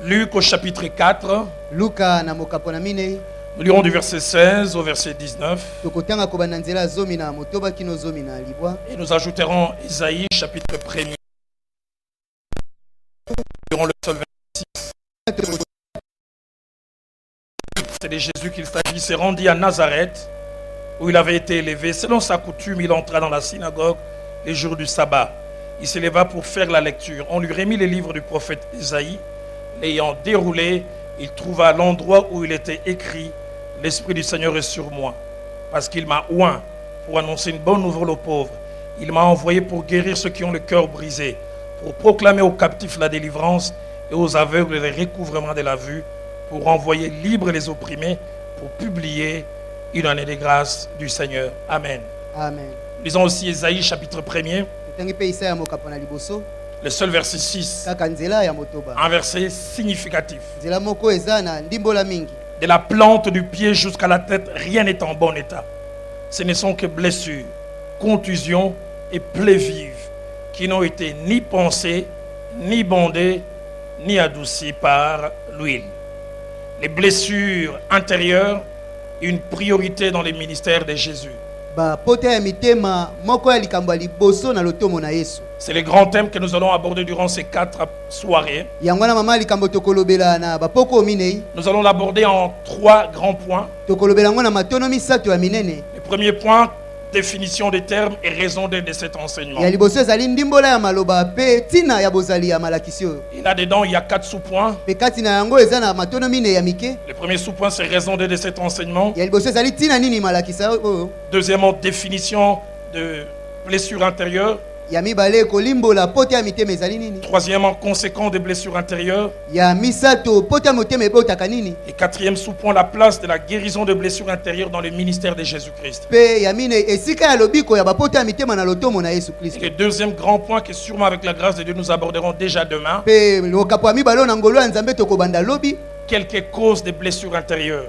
Luc au chapitre 4. Luka na mokapo na minei. Nous lirons du verset 16 au verset 19. Tokotanga kobanda nzela zomi na motoba kino zomi na libwa. Et nous ajouterons Isaïe chapitre 1er. Nous lirons le seul verset 6. C'est de Jésus qu'il s'agit. Il s'est rendu à Nazareth, où il avait été élevé. Selon sa coutume, il entra dans la synagogue les jours du sabbat. Il s'éleva pour faire la lecture. On lui remit les livres du prophète Isaïe. L'ayant déroulé, il trouva l'endroit où il était écrit « L'Esprit du Seigneur est sur moi, parce qu'il m'a oint pour annoncer une bonne nouvelle aux pauvres. Il m'a envoyé pour guérir ceux qui ont le cœur brisé, pour proclamer aux captifs la délivrance et aux aveugles le recouvrement de la vue, pour envoyer libres les opprimés, pour publier une année de grâce du Seigneur. » Amen. Amen. Lisons aussi Isaïe chapitre 1er, le seul verset 6, un verset significatif. De la plante du pied jusqu'à la tête, rien n'est en bon état. Ce ne sont que blessures, contusions et plaies vives qui n'ont été ni pensées, ni bandées, ni adoucies par l'huile. Les blessures intérieures, une priorité dans les ministères de Jésus. C'est le grand thème que nous allons aborder durant ces 4 soirées. Nous allons l'aborder en 3 grands points. Le premier point, définition des termes et raison d'être de cet enseignement. Et là-dedans, il y a 4 sous-points. Le premier sous-point, c'est raison d'être de cet enseignement. Deuxièmement, définition de blessure intérieure. Troisièmement, conséquence des blessures intérieures. Et quatrième sous-point, la place de la guérison de blessures intérieures dans le ministère de Jésus-Christ. Et le deuxième grand point que sûrement avec la grâce de Dieu nous aborderons déjà demain. Quelques causes des blessures intérieures.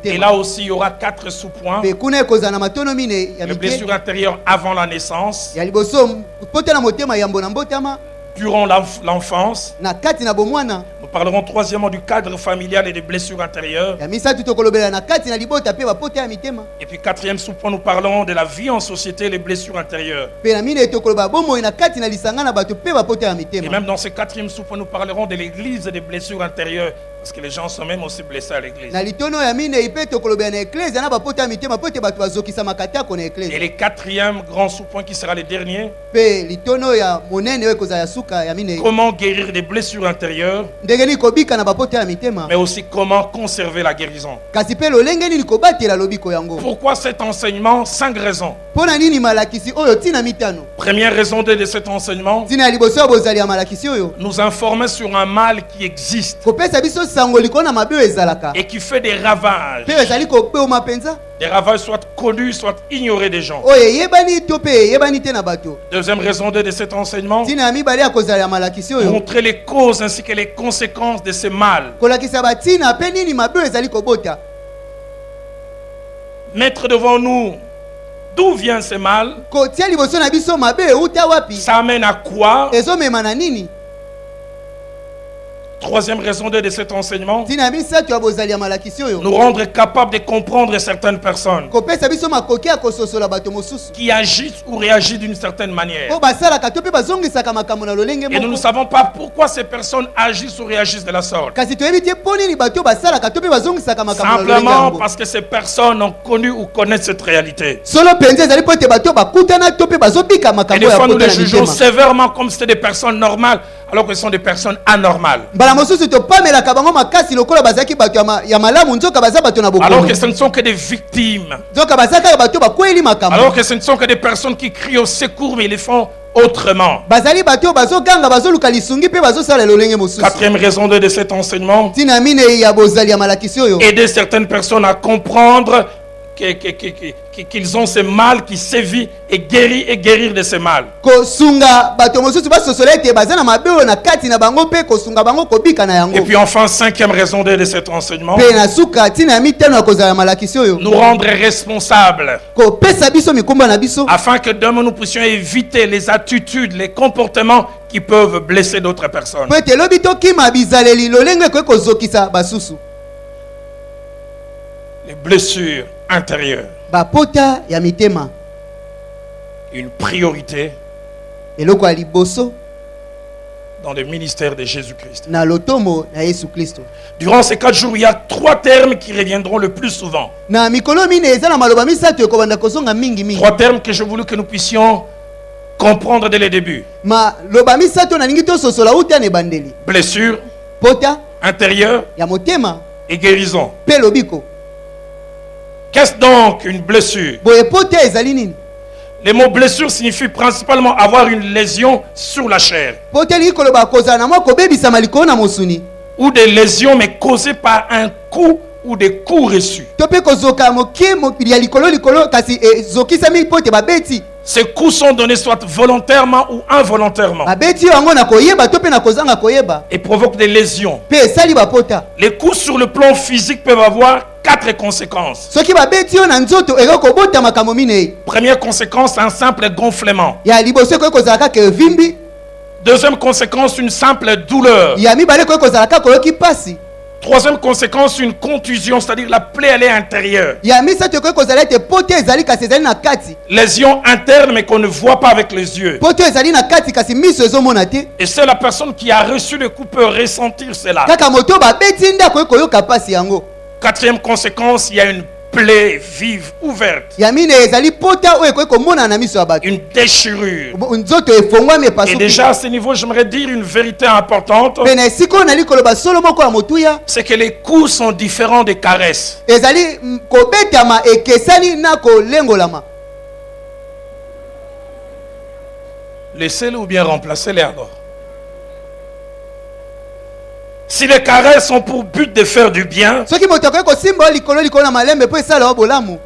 Et là aussi, il y aura 4 sous-points. Les blessures intérieures avant la naissance, durant l'enfance. Nous parlerons troisièmement du cadre familial et des blessures intérieures. Et puis quatrième sous-point, nous parlons de la vie en société et les blessures intérieures. Et même dans ce quatrième sous-point, nous parlerons de l'église et des blessures intérieures. Parce que les gens sont même aussi blessés à l'église. Et le quatrième grand sous-point qui sera le dernier. Comment guérir des blessures intérieures. Mais aussi comment conserver la guérison. Pourquoi cet enseignement? 5 raisons. Première raison de cet enseignement, nous informer sur un mal qui existe et qui fait des ravages. Des ravages soit connus, soit ignorés des gens. Deuxième raison de cet enseignement, montrer les causes ainsi que les conséquences de ce mal. Mettre devant nous d'où vient ce mal, ça amène à quoi. Troisième raison de cet enseignement, nous rendre capables de comprendre certaines personnes qui agissent ou réagissent d'une certaine manière. Et nous ne savons pas pourquoi ces personnes agissent ou réagissent de la sorte. Simplement parce que ces personnes ont connu ou connaissent cette réalité. Et des fois nous les jugeons sévèrement comme si c'était des personnes normales, alors que ce sont des personnes anormales. Alors que ce ne sont que des victimes. Alors que ce ne sont que des personnes qui crient au secours, mais ils le font autrement. Quatrième raison de cet enseignement, aider certaines personnes à comprendre qu'ils ont ce mal qui sévit et guérir de ce mal. kosunga bato mosusu basosola ete baza na mabe oyo na kati na bango mpe kosunga bango kobika na yango. Et puis enfin, cinquième raison de cet enseignement, mpe na suka ntina ya mitano ya kozala malakisi oyo nous rendre responsables kopesa biso mikumba na biso afin que demain nous puissions éviter les attitudes, les comportements qui peuvent blesser d'autres personnes. mpo ete lobi tokima bizaleli lolenge ekoki kozokisa basusu. Les blessures intérieures, bapota ya mitema une priorité eloko ya liboso dans le ministère de Jésus-Christ. na lotombo na Yesu Kristo. Durant ces 4 jours, il y a 3 termes qui reviendront le plus souvent. na mikolo mine eza na maloba misato ekobanda kozonga mingi mingi. 3 termes que je voulais que nous puissions comprendre dès le début. maloba misato nalingi tososola uta na ebandeli. Blessure pota intérieure ya motema et guérison. mpe lobiko. Qu'est-ce donc une blessure? boye pota ezali nini? Le mot blessure signifie principalement avoir une lésion sur la chair pota elingi koloba kozala na mwa kobebisama likolo na mosuni ou des lésions mais causées par un coup ou des coups reçus. to mpe kozoka mokie mokili ya likolo kasi ezokisami mpo ete babeti. Ces coups sont donnés soit volontairement ou involontairement babeti yango na koyeba to mpe na kozanga koyeba et provoquent des lésions. mpe esali bapota. Les coups sur le plan physique peuvent avoir 4 conséquences. soki babeti yo na nzoto ekoki kobota makambo minei. Première conséquence, un simple gonflement. ya liboso ekoki kozala kaka evimbi. Deuxième conséquence, une simple douleur. ya mibale ekoki kozala kaka koyoki pasi. Troisième conséquence, une contusion, c'est-à-dire la plaie elle est intérieure. ya misato ekoki kozala ete poto ezali kasi ezali na kati. Lésion interne mais qu'on ne voit pas avec les yeux. poto ezali na kati kasi miso ezomona te. Et c'est la personne qui a reçu le coup peut ressentir cela. kaka moto babeti nde akoki koyoka pasi yango. Quatrième conséquence, il y a une plaie vive, ouverte. ya mine ezali pota oyo ekoki komona na miso ya bato. Une déchirure. nzoto efongwami Et epasuki. déjà à ce niveau, j'aimerais dire une vérité importante. mpe na esika oyo nali koloba solo moko ya motuya C'est que les coups sont différents des caresses. ezali kobetama ekesani na kolengolama. Laissez-les ou bien remplacez-les alors. Si les caresses ont pour but de faire du bien, soki moto akoki kosimba yo likolo na malembe mpo esala yo bolamu.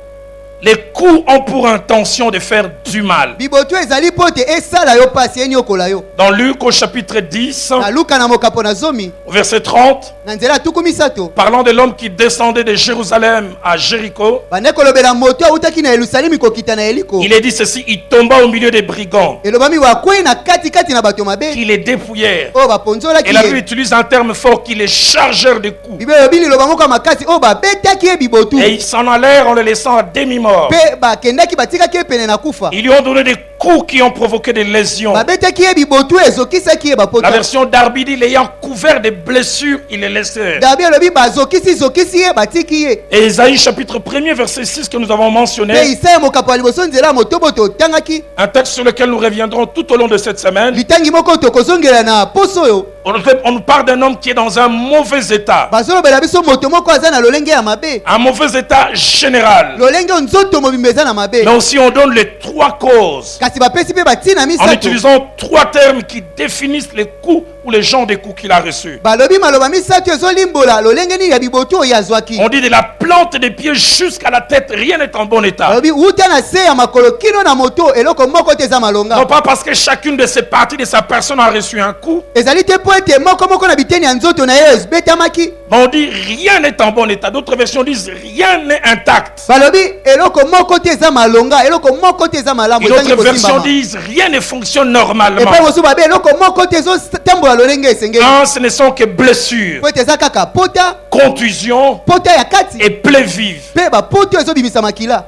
les coups ont pour intention de faire du mal. biboto ezali mpo ete esala yo pasi enyokola yo. Dans Luc au chapitre 10, na luka na mokapo na zomi au verset 30, na nzela ya tuku misato parlant de l'homme qui descendait de Jérusalem à Jéricho, bande kolobela moto awutaki na yelusalemi kokita na yeliko. il est dit ceci, il tomba au milieu des brigands elobami wakwei na katikati na bato mabe qui les dépouillèrent. oyo baponzolaki Et la Bible ye. utilise un terme fort qui les chargèrent de coups. bible elobi liloba moko ya makasi oyo babetaki ye bibotu Et ils s'en allèrent en le laissant à demi-mort. mpe bakendaki batikaki ye pene na kufa. Ils lui ont donné des coups qui ont provoqué des lésions. babetaki ye bibotu ezokisaki ye La bapota. version d'Arbi dit, l'ayant couvert de blessures, il les laissait. dabi elobi bazokisi ye batiki ye. Et Isaïe chapitre 1er verset 6 que nous avons mpe mentionné, isaya mokapo ya liboso nzela ya motobo totangaki un texte sur lequel nous reviendrons tout au long de cette semaine. litangi moko tokozongela na poso oyo. On nous parle d'un homme qui est dans un mauvais état. bazolobela biso moto moko aza na lolenge ya mabe. Un mauvais état général. lolenge oyo nzoto mobimba eza na mabe. Mais aussi on donne les 3 causes. kasi bapesi mpe batina En misato. utilisant 3 termes qui définissent les coups ou les genres de coups qu'il a reçus. balobi maloba misato ezolimbola lolenge nini ya bibotu oyo azwaki. On dit de la plante des pieds jusqu'à la tête, rien n'est en bon état. balobi uta na se ya makolo kino na moto eloko moko te eza malonga. Non pas parce que chacune de ces parties de sa personne a reçu un coup, ezali te mpo ete moko na biteni ya nzoto na ye ebetamaki. mais on dit rien n'est en bon état. D'autres versions disent rien n'est intact. balobi eloko moko te eza malonga eloko moko te eza malamu. Une ezangi autre version kosimbama. disent rien ne fonctionne normalement. epai mosusu babe eloko moko te ezotambola lolenge esengeli. Ce ne sont que blessures, po ete eza kaka pota contusions pota ya kati et plaies vives. mpe bapoto ezobimisa makila.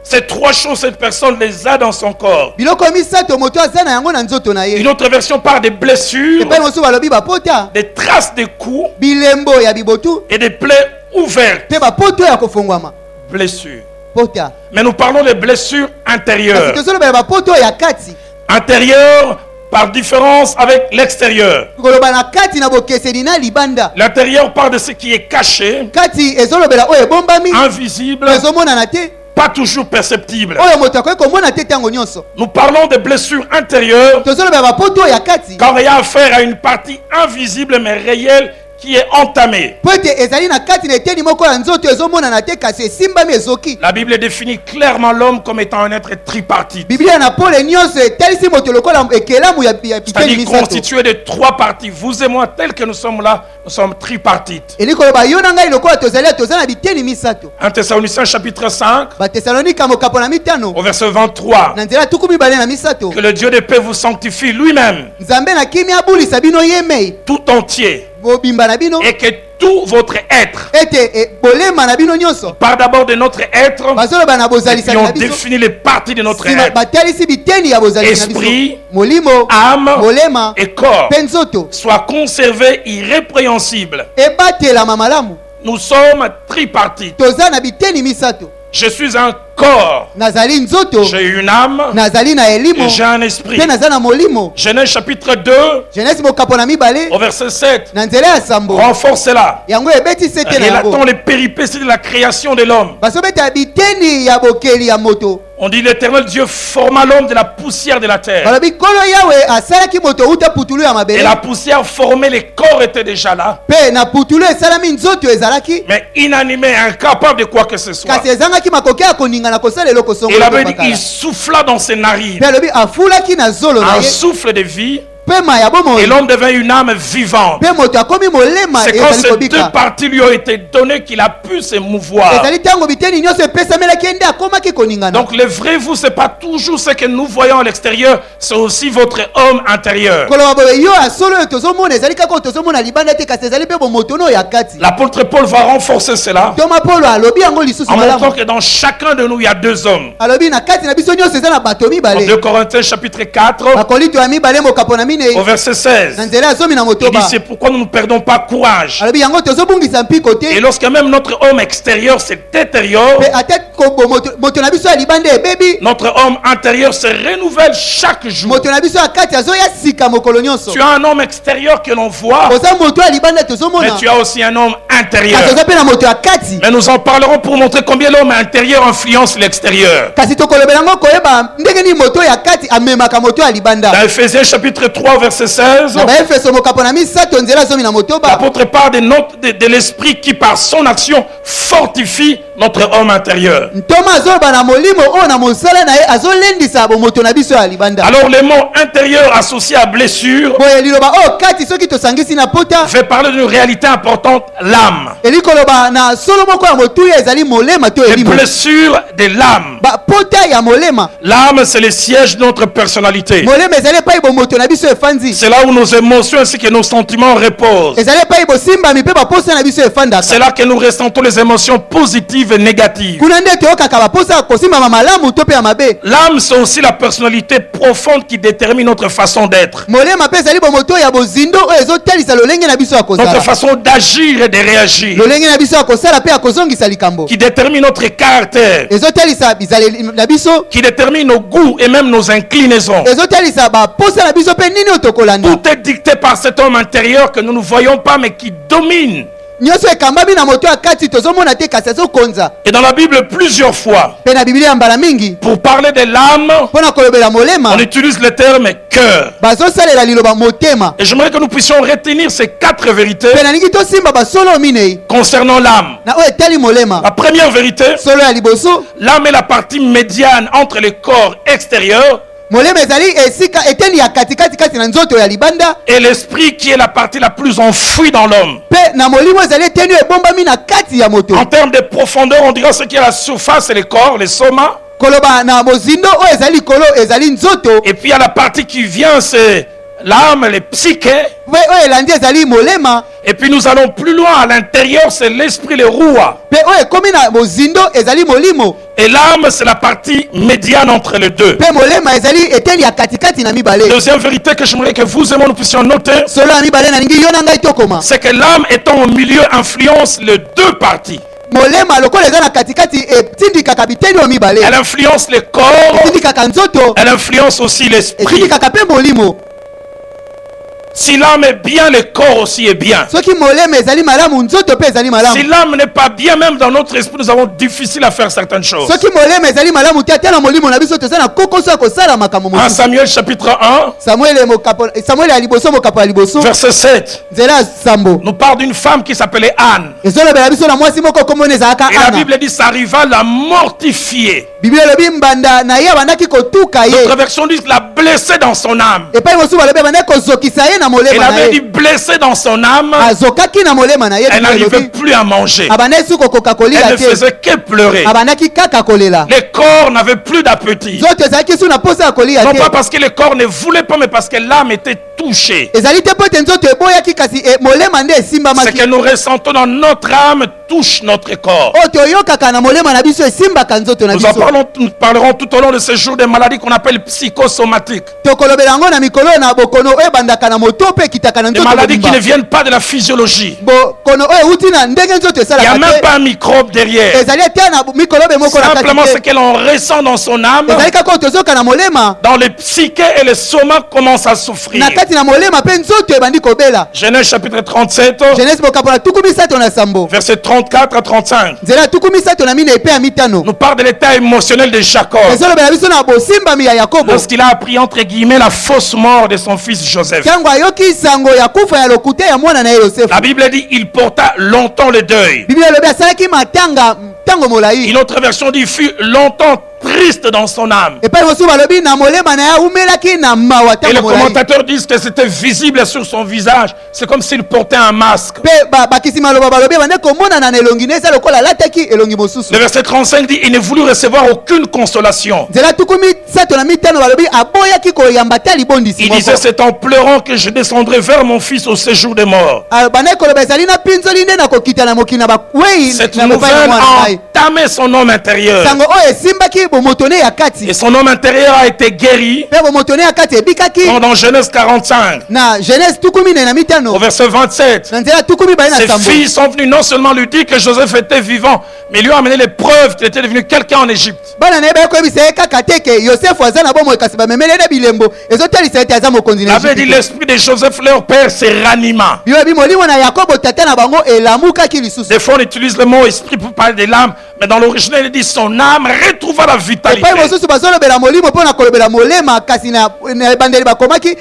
Ces 3 choses, cette personne les a dans son corps. biloko misato moto aza na yango na nzoto na Une ye. autre version parle des blessures, epai mosusu balobi bapota des traces de coups bilembo ya bibotu et des plaies ouvertes. mpe bapoto ya kofongwama Blessures. pota. Mais nous parlons des blessures kasi intérieures. tozolobela bapoto ya kati Intérieures par différence avec l'extérieur. koloba na kati na bokeseni na libanda. L'intérieur parle de ce qui est caché, kati ezolobela oyo ebombami invisible, ezomonana te pas toujours perceptible. oyo moto akoki komona te ntango nyonso. Nous parlons des blessures intérieures tozolobela bapoto ya kati quand il y a affaire à une partie invisible mais réelle qui est entamée. po ete ezali na kati na eteni moko ya nzoto ezomonana te kasi esimbami ezoki. La Bible définit clairement l'homme comme étant un être tripartite. Biblia na Paul nyonso etalisi moto lokola ekelamu ya biteni C'est-à-dire misato. constitué de 3 parties. Vous et moi, tels que nous sommes là, nous sommes tripartites. elikoloba yo na ngai lokola toza na biteni misato. 1 Thessaloniciens chapitre 5, Batesalonika mokapo na mitano au verset 23. na nzela tuku mibale na misato. Que le Dieu de paix vous sanctifie lui-même, Nzambe na kimi abulisa bino yemei tout entier, bobimba na bino et que tout votre être, ete bolema na bino nyonso part d'abord de notre être, bazoloba na et bozalisa puis on na biso. définit les parties de notre Sima être, batalisi biteni ya bozalisa na Esprit, biso. Molimo, âme molema, et corps, pe nzoto soient conservés irrépréhensibles. ebatelama malamu. Nous sommes tripartites. Toza na biteni misato. Je suis un corps, Nazali nzoto, j'ai une âme, nazali na elimo, et j'ai un esprit. pe naza na molimo. Genèse chapitre 2, Genesi mokapo na mibale au verset 7. na nzela ya sambo. Renforcez-la. Yango ebeti sete na Relatons yango. les péripéties de la création de l'homme. Bazobeta biteni ya bokeli ya moto. On dit l'Éternel Dieu forma l'homme de la poussière de la terre. Balobi kolo yawe asalaki moto uta putulu ya Et mabele. la poussière formée, les corps étaient déjà là. Pe na putulu esalami nzoto ezalaki. Mais inanimé, incapable de quoi que ce soit. Kasi ezangaki makoki ya koningana kosala eloko songo. Et la Bible dit, il souffla dans ses narines Pe alobi afulaki na zolo na un ye. souffle de vie. Pe maya Et bomoi. l'homme devint une âme vivante. Pe moto akomi molema C'est quand ezali ces deux kobika. parties lui ont été données qu'il a pu se mouvoir. Ezali tango biteni nyonso epesamelaki ende akomaki koningana. Donc le vrai vous, c'est pas toujours ce que nous voyons à l'extérieur, c'est aussi votre homme intérieur. koloba boye yo asolo oyo tozomona ezali kaka oyo tozomona libanda te kasi ezali mpe bomotono oyo ya kati. L'apôtre Paul va renforcer cela Toma Polo alobi yango lisusu en montrant malamu. que dans chacun de nous, il y a 2 hommes. Alobi na kati na biso nyonso eza na bato En 2 mibale. Corinthiens chapitre 4, Bakolinto ya mibale mokapo na au minei verset 16, na nzela ya zomi na il motoba. dit c'est pourquoi nous ne perdons pas courage. Alobi yango tozobungisa mpiko Et te. lorsque même notre homme extérieur se détériore, Pe ata moto na biso ya libanda ebebi. notre homme intérieur se renouvelle chaque jour. Moto na biso ya kati azoya sika mokolo nyonso. Tu as un homme extérieur que l'on voit, Oza moto ya libanda mais tozomona. tu as aussi un homme intérieur. Kasi oza mpe na moto ya kati. Mais nous en parlerons pour montrer combien l'homme intérieur influence l'extérieur. Kasi tokolobela yango koyeba ndenge nini moto ya kati amemaka moto ya libanda. Dans Ephésiens chapitre 3, verset 16, Na baefeso mokapo na misato nzela zomi na motoba. l'apôtre parle de l'esprit qui par son action fortifie notre homme intérieur. Ntoma azoloba na molimo oyo na mosala na ye azolendisa bomoto na biso ya libanda. Alors le mot intérieur associé à blessure Boye liloba oyo kati soki tosangisi na pota fait parler d'une réalité importante, l'âme. elikoloba na solo moko ya motuya ezali molema to Les elimo. blessures de l'âme. Pota ya molema. L'âme, c'est le siège de notre personnalité. Molema ezali epai bomoto na biso efandi. C'est là où nos émotions ainsi que nos sentiments reposent. Ezali epai bosimbami mpe baposa na biso efandaka. C'est là que nous ressentons les émotions positives et négatives. Kuna nde toyokaka baposa ya kosimbama malamu to mpe ya mabe. L'âme, c'est aussi la personnalité profonde qui détermine notre façon d'être, Molema mpe ezali bomoto ya bozindo oyo ezotalisa lolenge na biso ya notre kozala. façon d'agir et de réagir, Lolenge na biso ya kosala mpe ya kozongisa likambo. qui détermine notre caractère, Ezotalisa bizaleli na biso. qui détermine nos goûts et même nos inclinaisons. Ezotalisa baposa na biso mpe nini oyo tokolanda. Tout est dicté par cet homme intérieur que nous ne voyons pas mais qui domine. Nyonso ekambami na moto ya kati tozomona te kasi azokonza. Et dans la Bible, plusieurs fois, Mpe na Biblia ya mbala mingi pour parler de l'âme, mpona kolobela molema on utilise le terme cœur. bazosalela liloba motema. Et j'aimerais que nous puissions retenir ces 4 vérités Mpe nalingi tosimba basolo minei concernant l'âme. na oyo etali molema. La première vérité, Solo ya liboso l'âme est la partie médiane entre le corps extérieur molema ezali esika eteni ya katikati kati na nzoto ya libanda et l'esprit qui est la partie la plus enfouie dans l'homme. mpe na molimo ezali eteni oyo ebombami na kati ya moto. En termes de profondeur, on dirait ce qui est la surface, c'est le corps, le soma. Koloba na mozindo oyo ezali likolo ezali nzoto. Et puis il y a la partie qui vient, c'est l'âme, le psyché. Mpe oyo elandi ezali molema. Et puis nous allons plus loin, à l'intérieur, c'est l'esprit, le roi. Mpe oyo ekomi na mozindo ezali molimo. Et l'âme, c'est la partie médiane entre les deux. Mpe molema ezali eteni ya katikati na mibale. Deuxième vérité que j'aimerais que vous et moi nous puissions noter, Solo ya mibale nalingi yo na ngai tokoma. c'est que l'âme étant au milieu influence les 2 parties. Molema lokola eza na katikati etindikaka biteni oyo mibale. Elle influence le corps, Etindikaka nzoto. elle influence aussi l'esprit. Etindikaka mpe molimo. Si l'âme est bien, le corps aussi est bien. soki molema ezali malamu nzoto pe ezali Si malamu l'âme n'est pas bien, même dans notre esprit, nous avons difficile à faire certaines choses. soki molema ezali malamu te ata na molimo na biso toza na kokoso ya kosala makambo 1 mosusu Samuel chapitre 1, samuel ya liboso mokapo ya liboso verset 7, nzela ya sambo nous parle d'une femme qui s'appelait Anne. ezolobela biso na mwasi moko kombona ezalaka Et la ana Bible dit, ça arriva à la mortifier. biblia elobi mbanda na ye abandaki kotuka ye Notre version dit, la blessée dans son âme. epai mosusu balobi abandaki kozokisa ye na Elle molema na avait dit ye blessée dans son âme. azokaki na molema na ye Elle Biblia n'arrivait elobi plus à manger. abandaki su kokoka Elle kolia ne te faisait que pleurer. abandaki kaka kolela Les corps n'avaient plus d'appétit. nzoto ezalaki su na posa ya kolia Non te pas parce que le corps ne voulait pas, mais parce que l'âme était touchée. ezali te mpo ete nzoto eboyaki kasi molema nde Ce esimbamaki que nous ressentons dans notre âme touche notre corps. oyo toyokaka na molema na biso esimbaka nzoto na Nous biso nous parlerons tout au long de ces jours des maladies qu'on appelle psychosomatiques. tokolobela yango na mikolo oyo na bokono oyo ebandaka na moto mpe ekitaka na Des nzoto maladies qui ne mobimba viennent pas de la physiologie. bokono oyo euti na ndenge nzoto Il n'y a esalaka même te pas un microbe derrière. ezali ete na mikolobe moko na Simplement ce kati te que l'on ressent dans son âme, ezali kaka oyo tozoyoka na molema dans le psyché et le soma commencent à souffrir. na kati na molema mpe nzoto ebandi kobela Genèse chapitre 37, genèse bokapo na tuku misato na sambo verset 34 à 35. nzela ya tuku misato na mine epe ya mitano Nous parle de l'état émotionnel de Jacob. ezolobela biso na bosimbami ya yakobo Lorsqu'il a appris entre guillemets la fausse mort de son fils Joseph. ntango ayoki sango ya kufa ya lokuta ya mwana na ye yosefu La Bible dit il porta longtemps le deuil. biblia elobi asalaki matanga ntango molai Une autre version dit il fut longtemps triste dans son âme. epai mosusu balobi na molema na ye awumelaki na mawa Et les ntango molai commentateurs disent que c'était visible sur son visage. C'est comme s'il portait un masque. mpe bakisi maloba balobi bande komonana na elongi na eza lokola alataki elongi mosusu Le verset 35 dit il ne voulut recevoir aucune consolation. nzela tuku misato na mitano balobi aboyaki koyamba te libondisi Il moko disait c'est en pleurant que je descendrai vers mon fils au séjour des morts. bandaki koloba ezali na mpinzoli nde na kokita na mokili na bakwei Cette na mopai na nouvelle mwana na a ye entamé son homme intérieur. sango oyo esimbaki bomotone ya Et kati son homme intérieur a été guéri. mpe bomotone ya kati ebikaki Quand dans Genèse 45, na genèse tuku mine na au mitano verset 27, na nzela tuku mibale na ses sambo filles sont venues non seulement lui dire que Joseph était vivant, mais lui ont amené les preuves qu'il était devenu quelqu'un en Égypte. bana na ye bayekoyebisa ye kaka te ke yosefu aza na bomoi kasi bamemeli ede bilembo ezotalisa ete aza mokonzi Il na avait dit Ejipito. l'esprit de Joseph, leur père, se ranima. bilobi molimo na yakobo tata na bango elamukaki lisusu Des fois, on utilise le mot esprit pour parler de l'âme, mais dans l'original, il dit son âme retrouva la vitalité. epai mosusu bazolobela molimo mpo na kolobela molema kasi na ebandeli bakomaki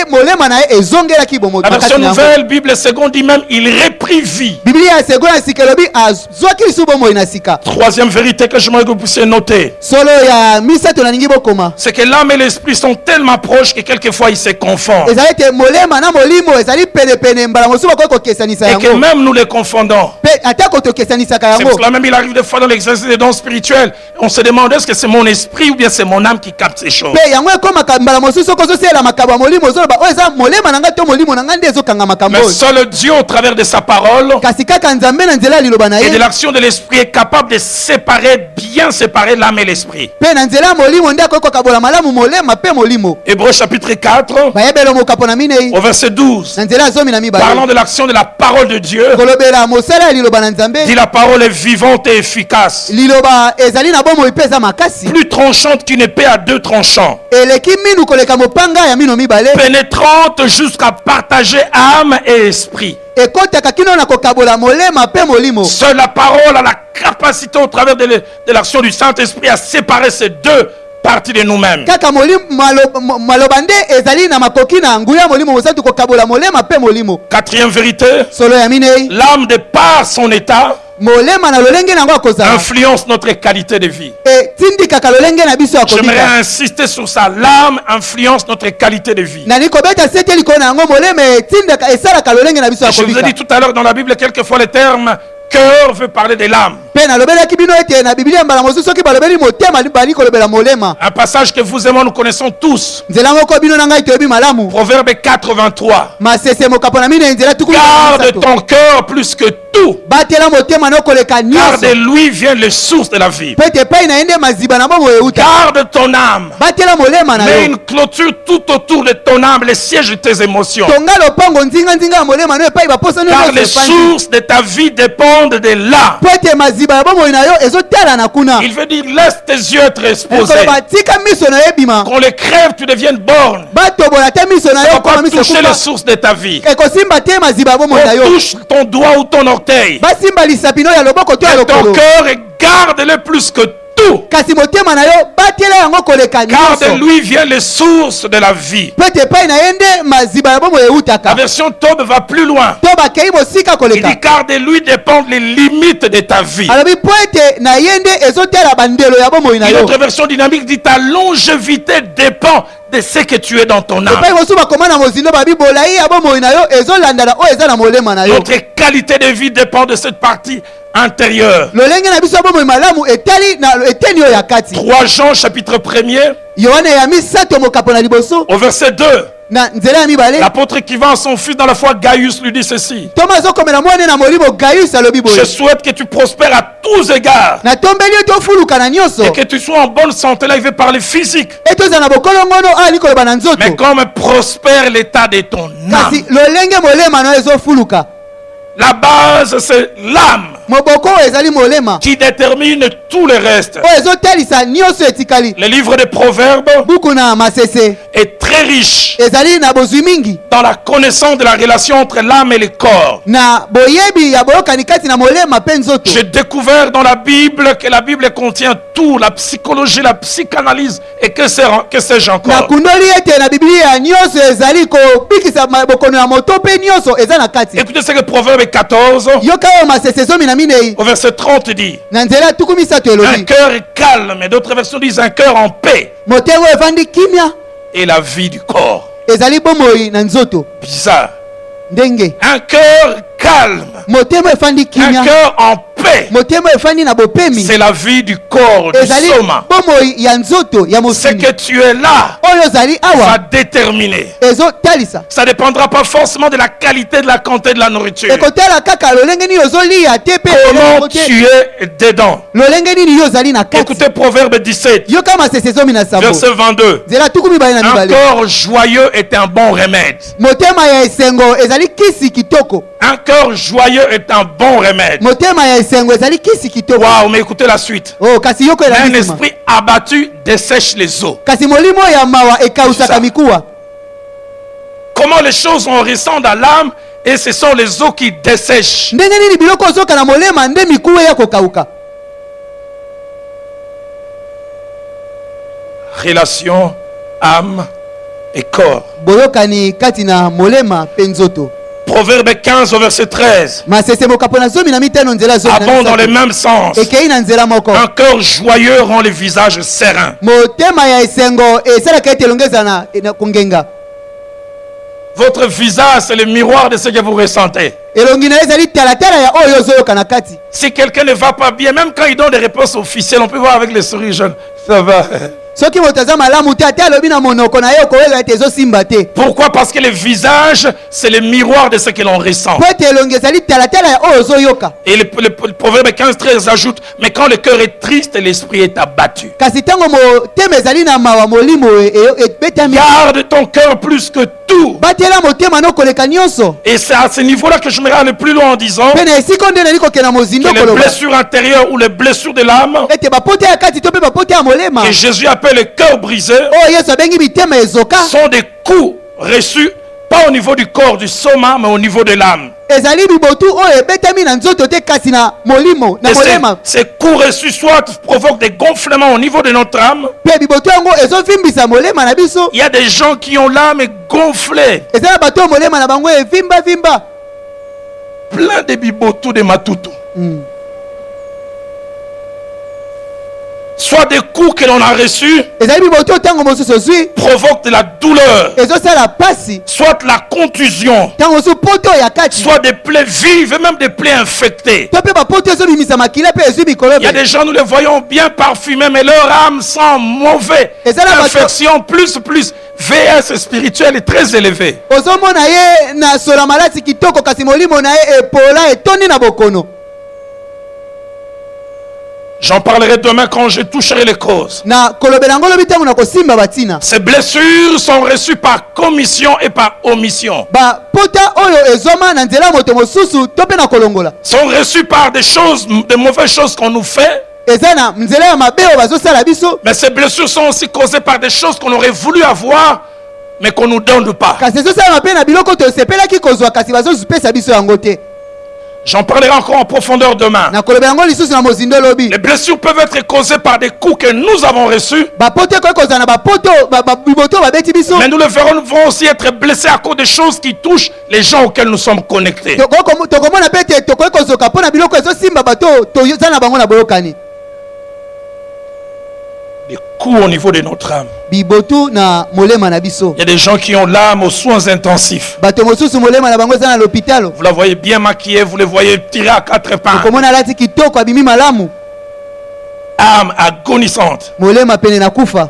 molema na ye ezongelaki La version makasi na yango nouvelle, Bible seconde, dit même il reprit vie. biblia ya segola ya sika elobi azwaki lisu bomoi na sika Troisième vérité que j'aimerais que vous puissiez noter, solo ya misato na ningi bokoma c'est que l'âme et l'esprit sont tellement proches que quelquefois ils se confondent. ezali ete molema na molimo ezali penepene mbala mosusu bakoki kokesanisa Et que yango même nous les confondons. mpe atako tokesanisaka C'est yango pour cela même il arrive des fois dans l'exercice des dons spirituels, on se demande est-ce que c'est mon esprit ou bien c'est mon âme qui capte ces choses. mpe yango ekomaka mbala mosusu soki ozosalela makambo ya molimo ozoloba oyo eza molema na ngai to molimo na ngai nde ezokanga makambo Mais oyo seul Dieu, au travers de sa parole kasi kaka nzambe na nzela ya liloba na et de ye l'action de l'esprit, est capable de séparer, bien séparer l'âme et l'esprit. mpe na nzela ya molimo nde akoki kokabola malamu molema mpe molimo Hébreux chapitre 4, bayebela mokapo na minei au verset 12, na nzela ya zomi na parlant mibale de l'action de la parole de Dieu, kolobela mosala ya liloba na nzambe dit la parole est vivante et efficace, liloba ezali na bomoi mpe eza makasi plus tranchante qu'une épée à deux tranchants, eleki minu koleka mopanga ya mino mibale pénétrante jusqu'à partager âme et esprit. ekotaka kino na kokabola molema mpe molimo Seule la parole a la capacité au travers de l'action du Saint-Esprit à séparer ces deux parties de nous-mêmes. kaka maloba nde ezali na makoki na nguya molimo mosantu kokabola molema mpe molimo Quatrième vérité, solo ya minei l'âme de par son état molema na lolenge nango akozala influence notre qualité de vie. etindikaka lolenge na biso ya J'aimerais kobika insister sur ça. L'âme influence notre qualité de vie. nani kobeta sete likolo na yango molema etindaka esalaka lolenge na biso ya Je vous ai kobika dit tout à l'heure dans la Bible, quelquefois le terme cœur veut parler de l'âme. mpe nalobelaki bino ete na biblia mbala mosusu soki balobeli motema bali kolobela molema Un passage que vous et moi nous connaissons tous. nzela moko bino na ngai toyebi malamu Proverbe 4:23. masese mokapo na mino nzela tuku Garde ton cœur plus que tout, batela motema na okoleka car nyonso de lui vient le source de la vie. mpe ete epai na ye nde maziba na bomo euta Garde ton âme. batela molema na Mets yo une clôture tout autour de ton âme, le siège de tes émotions. tonga lopango nzinga ya molema na yo epai baposa Car nyonso les efandi sources de ta vie dépendent de là. po ete maziba maziba ya bomoi na yo ezotala na kuna. Il veut dire, laisse tes yeux être exposés. Ekoloba tika miso na yo ebima. Qu'on les crève, tu deviennes borne. Batobola te miso na Ça yo va koma pas miso toucher kufa. les sources de ta vie. Ekosimba te maziba ya bomoi na On yo. touche ton doigt ou ton orteil. Basimba lisapino ya loboko to ya Et ton lokolo. cœur et garde-le plus que tout. Kasi motema na yo batiela yango koleka Car de nyonso. lui viennent les sources de la vie. Po ete epai na ye nde maziba ya bomoi La eutaka. version Tob va plus loin. To bakei mosika Il koleka. dit, car de lui dépendent les limites de ta vie. alobi po ete na ye nde ezotala bandelo ya bomoi na Une yo. autre version dynamique dit, ta longévité dépend de ce que tu es dans ton âme. epai mosusu bakoma na mozindo babi bolai ya bomoi na yo ezolandana oyo eza na molema na yo. Notre qualité de vie dépend de cette partie intérieure. lolenge na biso ya bomoi malamu etali na eteni oyo ya kati. 3 Jean chapitre 1er yohane ya misato mokapo na liboso au verset 2. na nzela ya mibale. L'apôtre qui va à son fils dans la foi, Gaius, lui dit ceci. toma azokomela mwana na molimo gaius alobi Je boye. souhaite que tu prospères à tous égards natombeli ete ofuluka na nyonso et que tu sois en bonne santé. Là, il veut parler physique. ete ozala na bokolongono ali koloba na nzoto. Mais comme prospère l'état de ton kasi âme. lolenge molema na yo ezofuluka. La base, c'est l'âme moboko oyo ezali molema qui détermine tout le reste. oyo ezotalisa nyonso etikali. Le livre des Proverbes buku na masese est très riche ezali na bozwi mingi dans la connaissance de la relation entre l'âme et le corps. na boyebi ya boyokani kati na molema mpe nzoto. J'ai découvert dans la Bible que la Bible contient tout, la psychologie, la psychanalyse et que sais-je encore. nakundoli ete na biblia nyonso ezali kobikisa bokono ya moto mpe nyonso eza na kati. Écoutez ce que Proverbe 14 yoka oyo masese zomi na minei au verset 30 dit. na nzela ya tuku misato Un elobi cœur calme, et d'autres versions disent un cœur en paix motema oyo evandi kimia et la vie du corps. ezali bomoi na nzoto Bizarre. ndenge. Un cœur calme, motema oyo efandi un kimia cœur en paix, motema oyo efandi na bopemi c'est la vie du corps, du ezali soma. bomoi ya nzoto ya Ce mosuni que tu es là oyo ozali va awa déterminer. ezotalisa. Ça ne dépendra pas forcément de la qualité de la quantité de la nourriture. ekotala kaka lolenge nini ozolia te mpe Comment tu es dedans. lolenge nini yo ozali na kati. Écoutez Proverbe 17, yoka masese zomi na sambo verset 22. nzela tuku mibale na Un mibale. corps joyeux est un bon remède. motema ya esengo ezali kisi kitoko. Un cœur joyeux est un bon remède. motema ya esengo ezali kisi kitoko. Waouh, mais écoutez la suite. oh kasi yoko Un elakisima. esprit abattu dessèche les eaux. kasi molimo ya mawa Ça. ekausaka mikuwa. Comment les choses on ressent dans l'âme et ce sont les eaux qui dessèchent. ndenge nini biloko ozoka na molema nde mikuwa ya kokauka. Relation, âme et corps. boyokani kati na molema mpe nzoto. Proverbe 15 au verset 13. masese mokapo na zomi na mitano nzela zomi na Abond dans le misato. même sens. ekei na nzela moko. Un cœur joyeux rend le visage serein. motema ya esengo esalaka ete elongo ezala na kongenga. Votre visage, c'est le miroir de ce que vous ressentez. elongi na yo ezali talatala ya oyo ozoyoka na kati. Si quelqu'un ne va pas bien, même quand il donne des réponses officielles, on peut voir avec les souris jeunes. Ça va. soki moto aza malamu te ate alobi na monoko na ye okoyeba ete ezosimba te. Pourquoi? Parce que le visage, c'est le miroir de ce que l'on ressent. po ete elongi ezali talatala ya oyo ozoyoka. Et le Proverbe 15, 13 ajoute, mais quand le cœur est triste, l'esprit est abattu. kasi ntango motema ezali na mawa molimo ebetami. Garde ton cœur plus que tout. batela motema na okoleka nyonso. Et c'est à ce niveau-là que je me rends le plus loin en disant mpe na esika nde nali kokenda que mozindo les koloba blessures intérieures ou les blessures de l'âme, ete bapota ya kati to mpe bapota ya molema que Jésus appelle le cœur brisé, oyo yesu abengi mitema ezoka sont des coups reçus, pas au niveau du corps, du soma, mais au niveau de l'âme. ezali bibotu oyo ebetami na nzoto te kasi na molimo na Et molema. ces coups reçus soit provoquent des gonflements au niveau de notre âme. mpe bibotu yango ezovimbisa molema na biso. Il y a des gens qui ont l'âme gonflée, eza na bato oyo molema na bango evimbavimba. plein de bibotou, de matutu. Soit des coups que l'on a reçus ezali bibotu oyo ntango mosusu ozwi provoquent de la douleur, ezosala pasi. soit la contusion, ntango mosusu poto oyo ya kati soit des plaies vives, même des plaies infectées. to mpe bapoto ezobimisa makila mpe ezwi bikolo. Il y a des gens, nous les voyons bien parfumés, mais leur âme sent mauvais. Et ça, là, Infection plus, VS spirituel est très élevé. ozomona ye na sola malati kitoko kasi molimo na ye epola etondi na bokono. J'en parlerai demain quand je toucherai les causes. na kolobela ngo lobi ntango na kosimba batina Ces blessures sont reçues par commission et par omission. bapota oyo ezoma na nzela ya moto mosusu to mpe na kolongola Sont reçues par des choses, de mauvaises choses qu'on nous fait. eza na nzela ya mabe oyo bazosala biso. Mais ces blessures sont aussi causées par des choses qu'on aurait voulu avoir, mais qu'on ne nous donne pas. kasi ezosalama mpe na biloko tosepelaki kozwa kasi bazopesa biso yango te. J'en parlerai encore en profondeur demain. na kolobela yango lisusu na mozindo lobi Les blessures peuvent être causées par des coups que nous avons reçus. bapoto ekoki kozala na bapoto biboto babeti biso. Mais nous le verrons, nous vont aussi être blessés à cause des choses qui touchent les gens auxquels nous sommes connectés. tokomona mpe te tokoki kozoka mpo na biloko ezosimba bato toza na bango na boyokani. Des coups au niveau de notre âme. bibotu na molema na biso. Il y a des gens qui ont l'âme aux soins intensifs. bato mosusu molema na bango eza na l'hôpital. Vous la voyez bien maquillée, vous les voyez tirés à quatre épingles. tokomona alati kitoko abimi malamu. Âme agonisante. molema pene na kufa.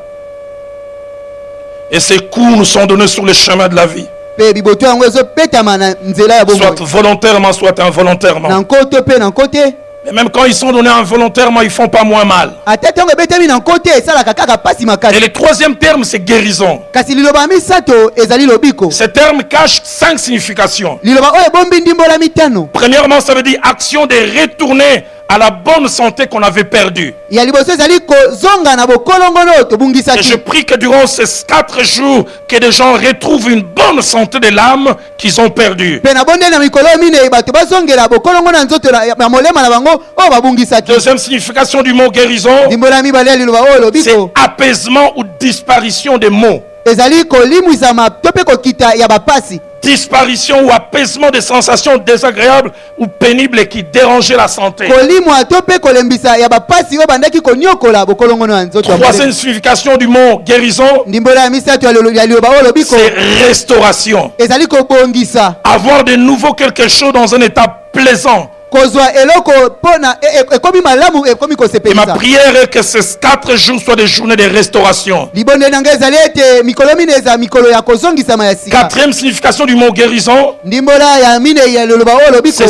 Et ces coups nous sont donnés sur le chemin de la vie. mpe bibotu yango ezopetama na nzela ya Soit bomoi volontairement, soit na involontairement. nkoto mpe na nkote. Mais même quand ils sont donnés involontairement, ils font pas moins mal. ata ntango ebetami na nkote esalaka kaka pasi Et makasi. le troisième terme, c'est guérison. kasi liloba ya misato ezali lobiko. Ce terme cache 5 significations. liloba oyo ebombi ndimbola mitano. Premièrement, ça veut dire action de retourner à la bonne santé qu'on avait perdue. ya liboso ezali kozonga na bokolongono oyo Et je tobungisaki. prie que durant ces 4 jours, que des gens retrouvent une bonne santé de l'âme qu'ils ont perdue. mpe na bonde na mikolo minei bato bazongela bokolongo na nzoto ya molema na bango oyo babungisaki. Deuxième signification du mot guérison, ndimbola ya mibale ya liloba oyo c'est lobiko apaisement ou disparition des maux. ezali kolimwisama to mpe kokita ya bapasi. Disparition ou apaisement des sensations désagréables ou pénibles qui dérangeaient la santé. kolimwa to mpe kolembisa ya bapasi oyo bandaki konyokola bokolongono ya nzoto ya Troisième molema. signification du mot guérison, ndimbola ya misato ya liloba oyo lobiko c'est restauration. ezali kobongisa. Avoir de nouveau quelque chose dans un état plaisant. kozwa eloko mpona ekomi malamu ekomi Et ma kosepelisa. prière est que ces 4 jours soient des journées de restauration. libonde na ngai ezali ete mikolo mine eza mikolo ya kozongisama ya sika. Quatrième signification du mot guérison, ndimbola ya minei ya liloba oyo lobiko c'est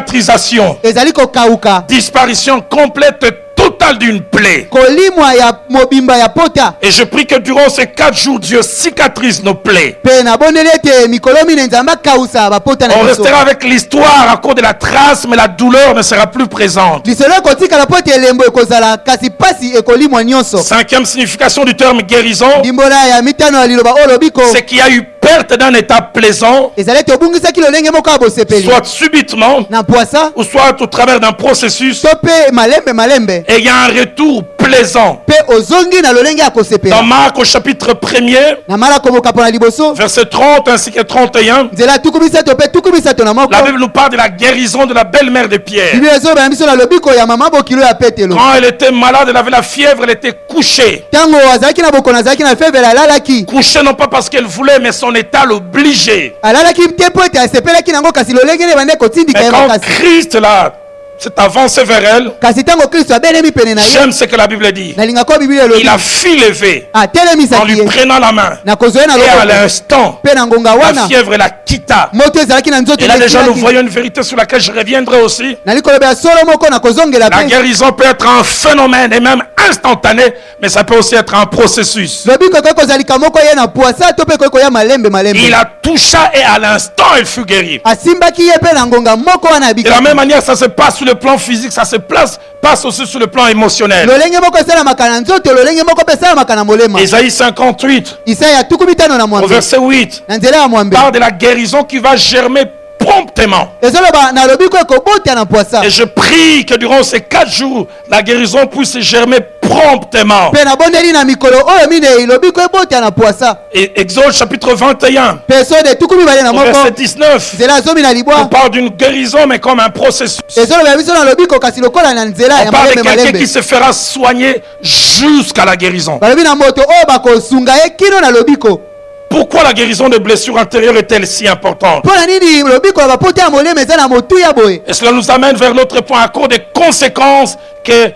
cicatrisation. ezali kokauka. Disparition complète totale d'une plaie. kolimwa ya mobimba ya pota. Et je prie que durant ces 4 jours, Dieu cicatrise nos plaies. mpe nabondeli ete mikolo mine nzambe akausa bapota na On biso. restera avec l'histoire à cause de la trace, mais la douleur ne sera plus présente. lisolo ekotikala po ete elembo ekozala kasi pasi ekolimwa nyonso. Cinquième signification du terme guérison, ndimbola ya mitano ya liloba oyo lobiko c'est qu'il y a eu perte d'un état plaisant, ezali ete obungisaki lolenge moko ya bosepeli soit subitement, na mpwasa ou soit au travers d'un processus, to mpe malembe et il y a un retour plaisant. mpe ozongi na lolenge ya Dans kosepela. Marc au chapitre 1er, na mala koboka mpo na liboso verset 30 ainsi que 31, nzela tuku misato mpe tuku misato na moko la Bible nous parle de la guérison de la belle-mère de Pierre. biblia ezoloba na biso na lobiko ya mama bokilo ya petelo. Quand elle était malade, elle avait la fièvre, elle était couchée. ntango azalaki na bokono azalaki na fevele alalaki. Couchée non pas parce qu'elle voulait, mais son état l'obligeait. alalaki te mpo ete asepelaki nango kasi lolenge ne bande kotindika Mais ye quand makasi. Christ là, s'est avancé vers elle, kasi ntango kristo abelemi pene na ye j'aime ce que la Bible dit. nalingaka biblia Il elobi a fui levé en atelemisaki lui ye prenant la main. na kozwa ye na Et à loboko l'instant, mpe na ngonga la wana fièvre la quitta. moto ezalaki na nzoto Et là déjà, nous esilaki. voyons une vérité sur laquelle je reviendrai aussi. nali kolobela solo moko na kozongela La mpe guérison peut être un phénomène et même instantané, mais ça peut aussi être un processus. lobiko ekoki kozalika moko ye na poisa to mpe ekoki koya malembe Il malembe. la toucha et à l'instant, elle fut guérie. asimbaki ye mpe na ngonga moko wana De la abika. même manière, ça se passe sur le plan physique, ça se passe aussi sur le plan émotionnel. lolenge moko esalamaka na nzoto lolenge moko mpe esalamaka na molema. Isaïe 58, isaya tuku mitano na au mwambe verset 8, na nzela ya mwambe parle de la guérison qui va germer promptement. ezoloba na lobiko ekobota na poisa. Et je prie que durant ces 4 jours, la guérison puisse germer promptement. mpe nabondeli na mikolo oyo minei lobiko ebota na poisa. Et Exode chapitre 21, mpe sode tuku mibale na au moko verset 19, nzela zomi na on libwa parle d'une guérison, mais comme un processus. ezoloba biso na lobiko kasi lokola na nzela On ya parle de malembe quelqu'un qui malembe. se fera soigner jusqu'à la guérison. balobi na moto oyo bakosunga ye kino na lobiko. Pourquoi la guérison des blessures antérieures est-elle si importante? mpo na nini lobiko ya bapota ya molema eza na motuya boye. Et cela nous amène vers l'autre point, à cause des conséquences que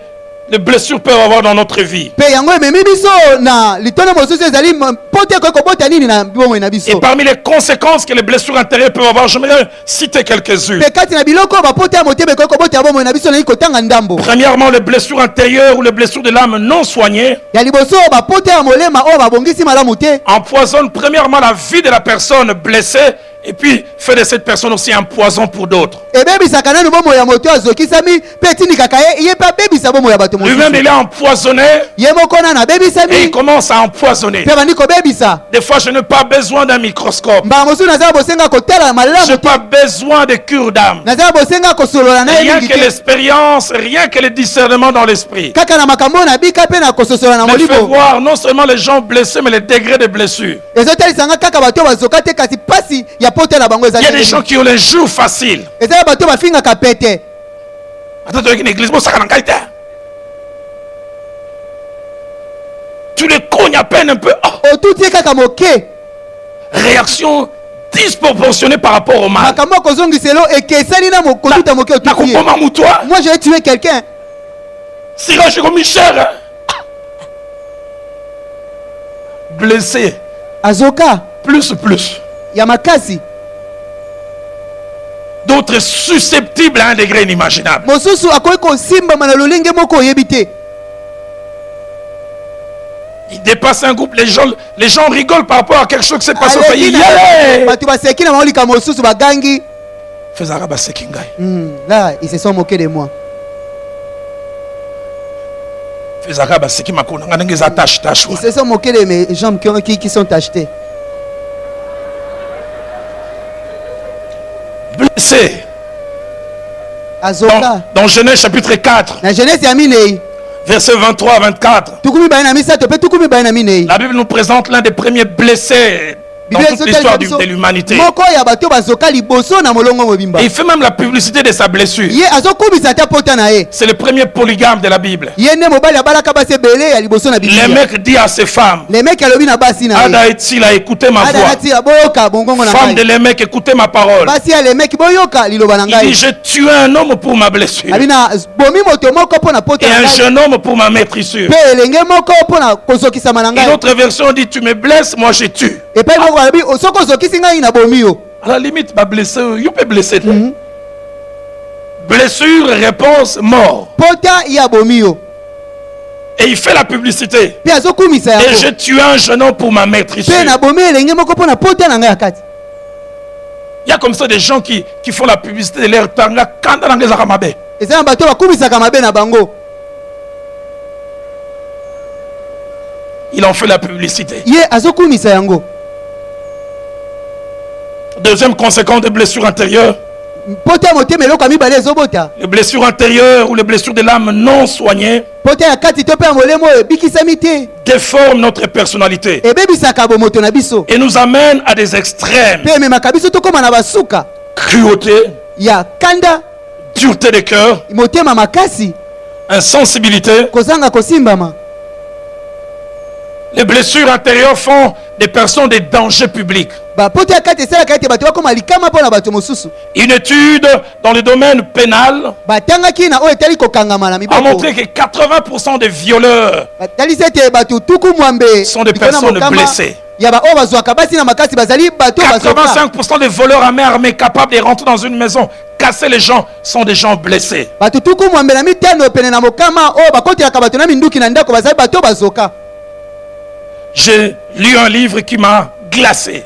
les blessures peuvent avoir dans notre vie. Et parmi les conséquences que les blessures intérieures peuvent avoir, j'aimerais citer quelques-unes. Premièrement, les blessures intérieures ou les blessures de l'âme non soignées empoisonnent premièrement la vie de la personne blessée et puis fait de cette personne aussi un poison pour d'autres. Lui-même il est empoisonné et il commence à empoisonner. Des fois je n'ai pas besoin d'un microscope. Je n'ai pas besoin de cure d'âme. Rien que l'expérience, rien que le discernement dans l'esprit me fait voir non seulement les gens blessés mais les degrés de blessure. Il y a des gens qui ont les jours faciles. Tu les cognes à peine un peu. Réaction disproportionnée par rapport au mal. Moi je vais tuer quelqu'un. Blessé. Azoka. Plus. Yamakasi. D'autres susceptibles à un degré inimaginable. Il dépasse un groupe, les gens rigolent par rapport à quelque chose qui s'est passé au pays. Là, ils se sont moqués de moi. Ils se sont moqués de mes jambes qui sont tachetées. Blessé. Dans Genèse chapitre 4. Verset 23 à 24. La Bible nous présente l'un des premiers blessés dans toute l'histoire de l'humanité. Et il fait même la publicité de sa blessure. C'est le premier polygame de la Bible. Le mec dit à ses femmes, Ada est-il à écouter ma voix? Femme de les mecs, écoutez ma parole. Il dit, j'ai tué un homme pour ma blessure et un jeune homme pour ma maîtrisure. Une autre version dit, tu me blesses, moi je tue. À la limite, ma blessure, you peux blesser. Blessure, réponse, mort. Et il fait la publicité. Et j'ai tué un jeune homme pour ma maîtrisure. Il y a comme ça des gens qui font la publicité de leur tanga quand dans les aramabe. Il en fait la publicité. Deuxième conséquence des blessures intérieures. Les blessures intérieures ou les blessures de l'âme non soignées déforment notre personnalité et nous amènent à des extrêmes. Cruauté, dureté de cœur, insensibilité. Les blessures intérieures font des personnes des dangers publics. Une étude dans le domaine pénal a montré que 80% des violeurs sont des personnes blessées. 85% des voleurs à main armée capables de rentrer dans une maison, casser les gens, sont des gens blessés. J'ai lu un livre qui m'a glacé.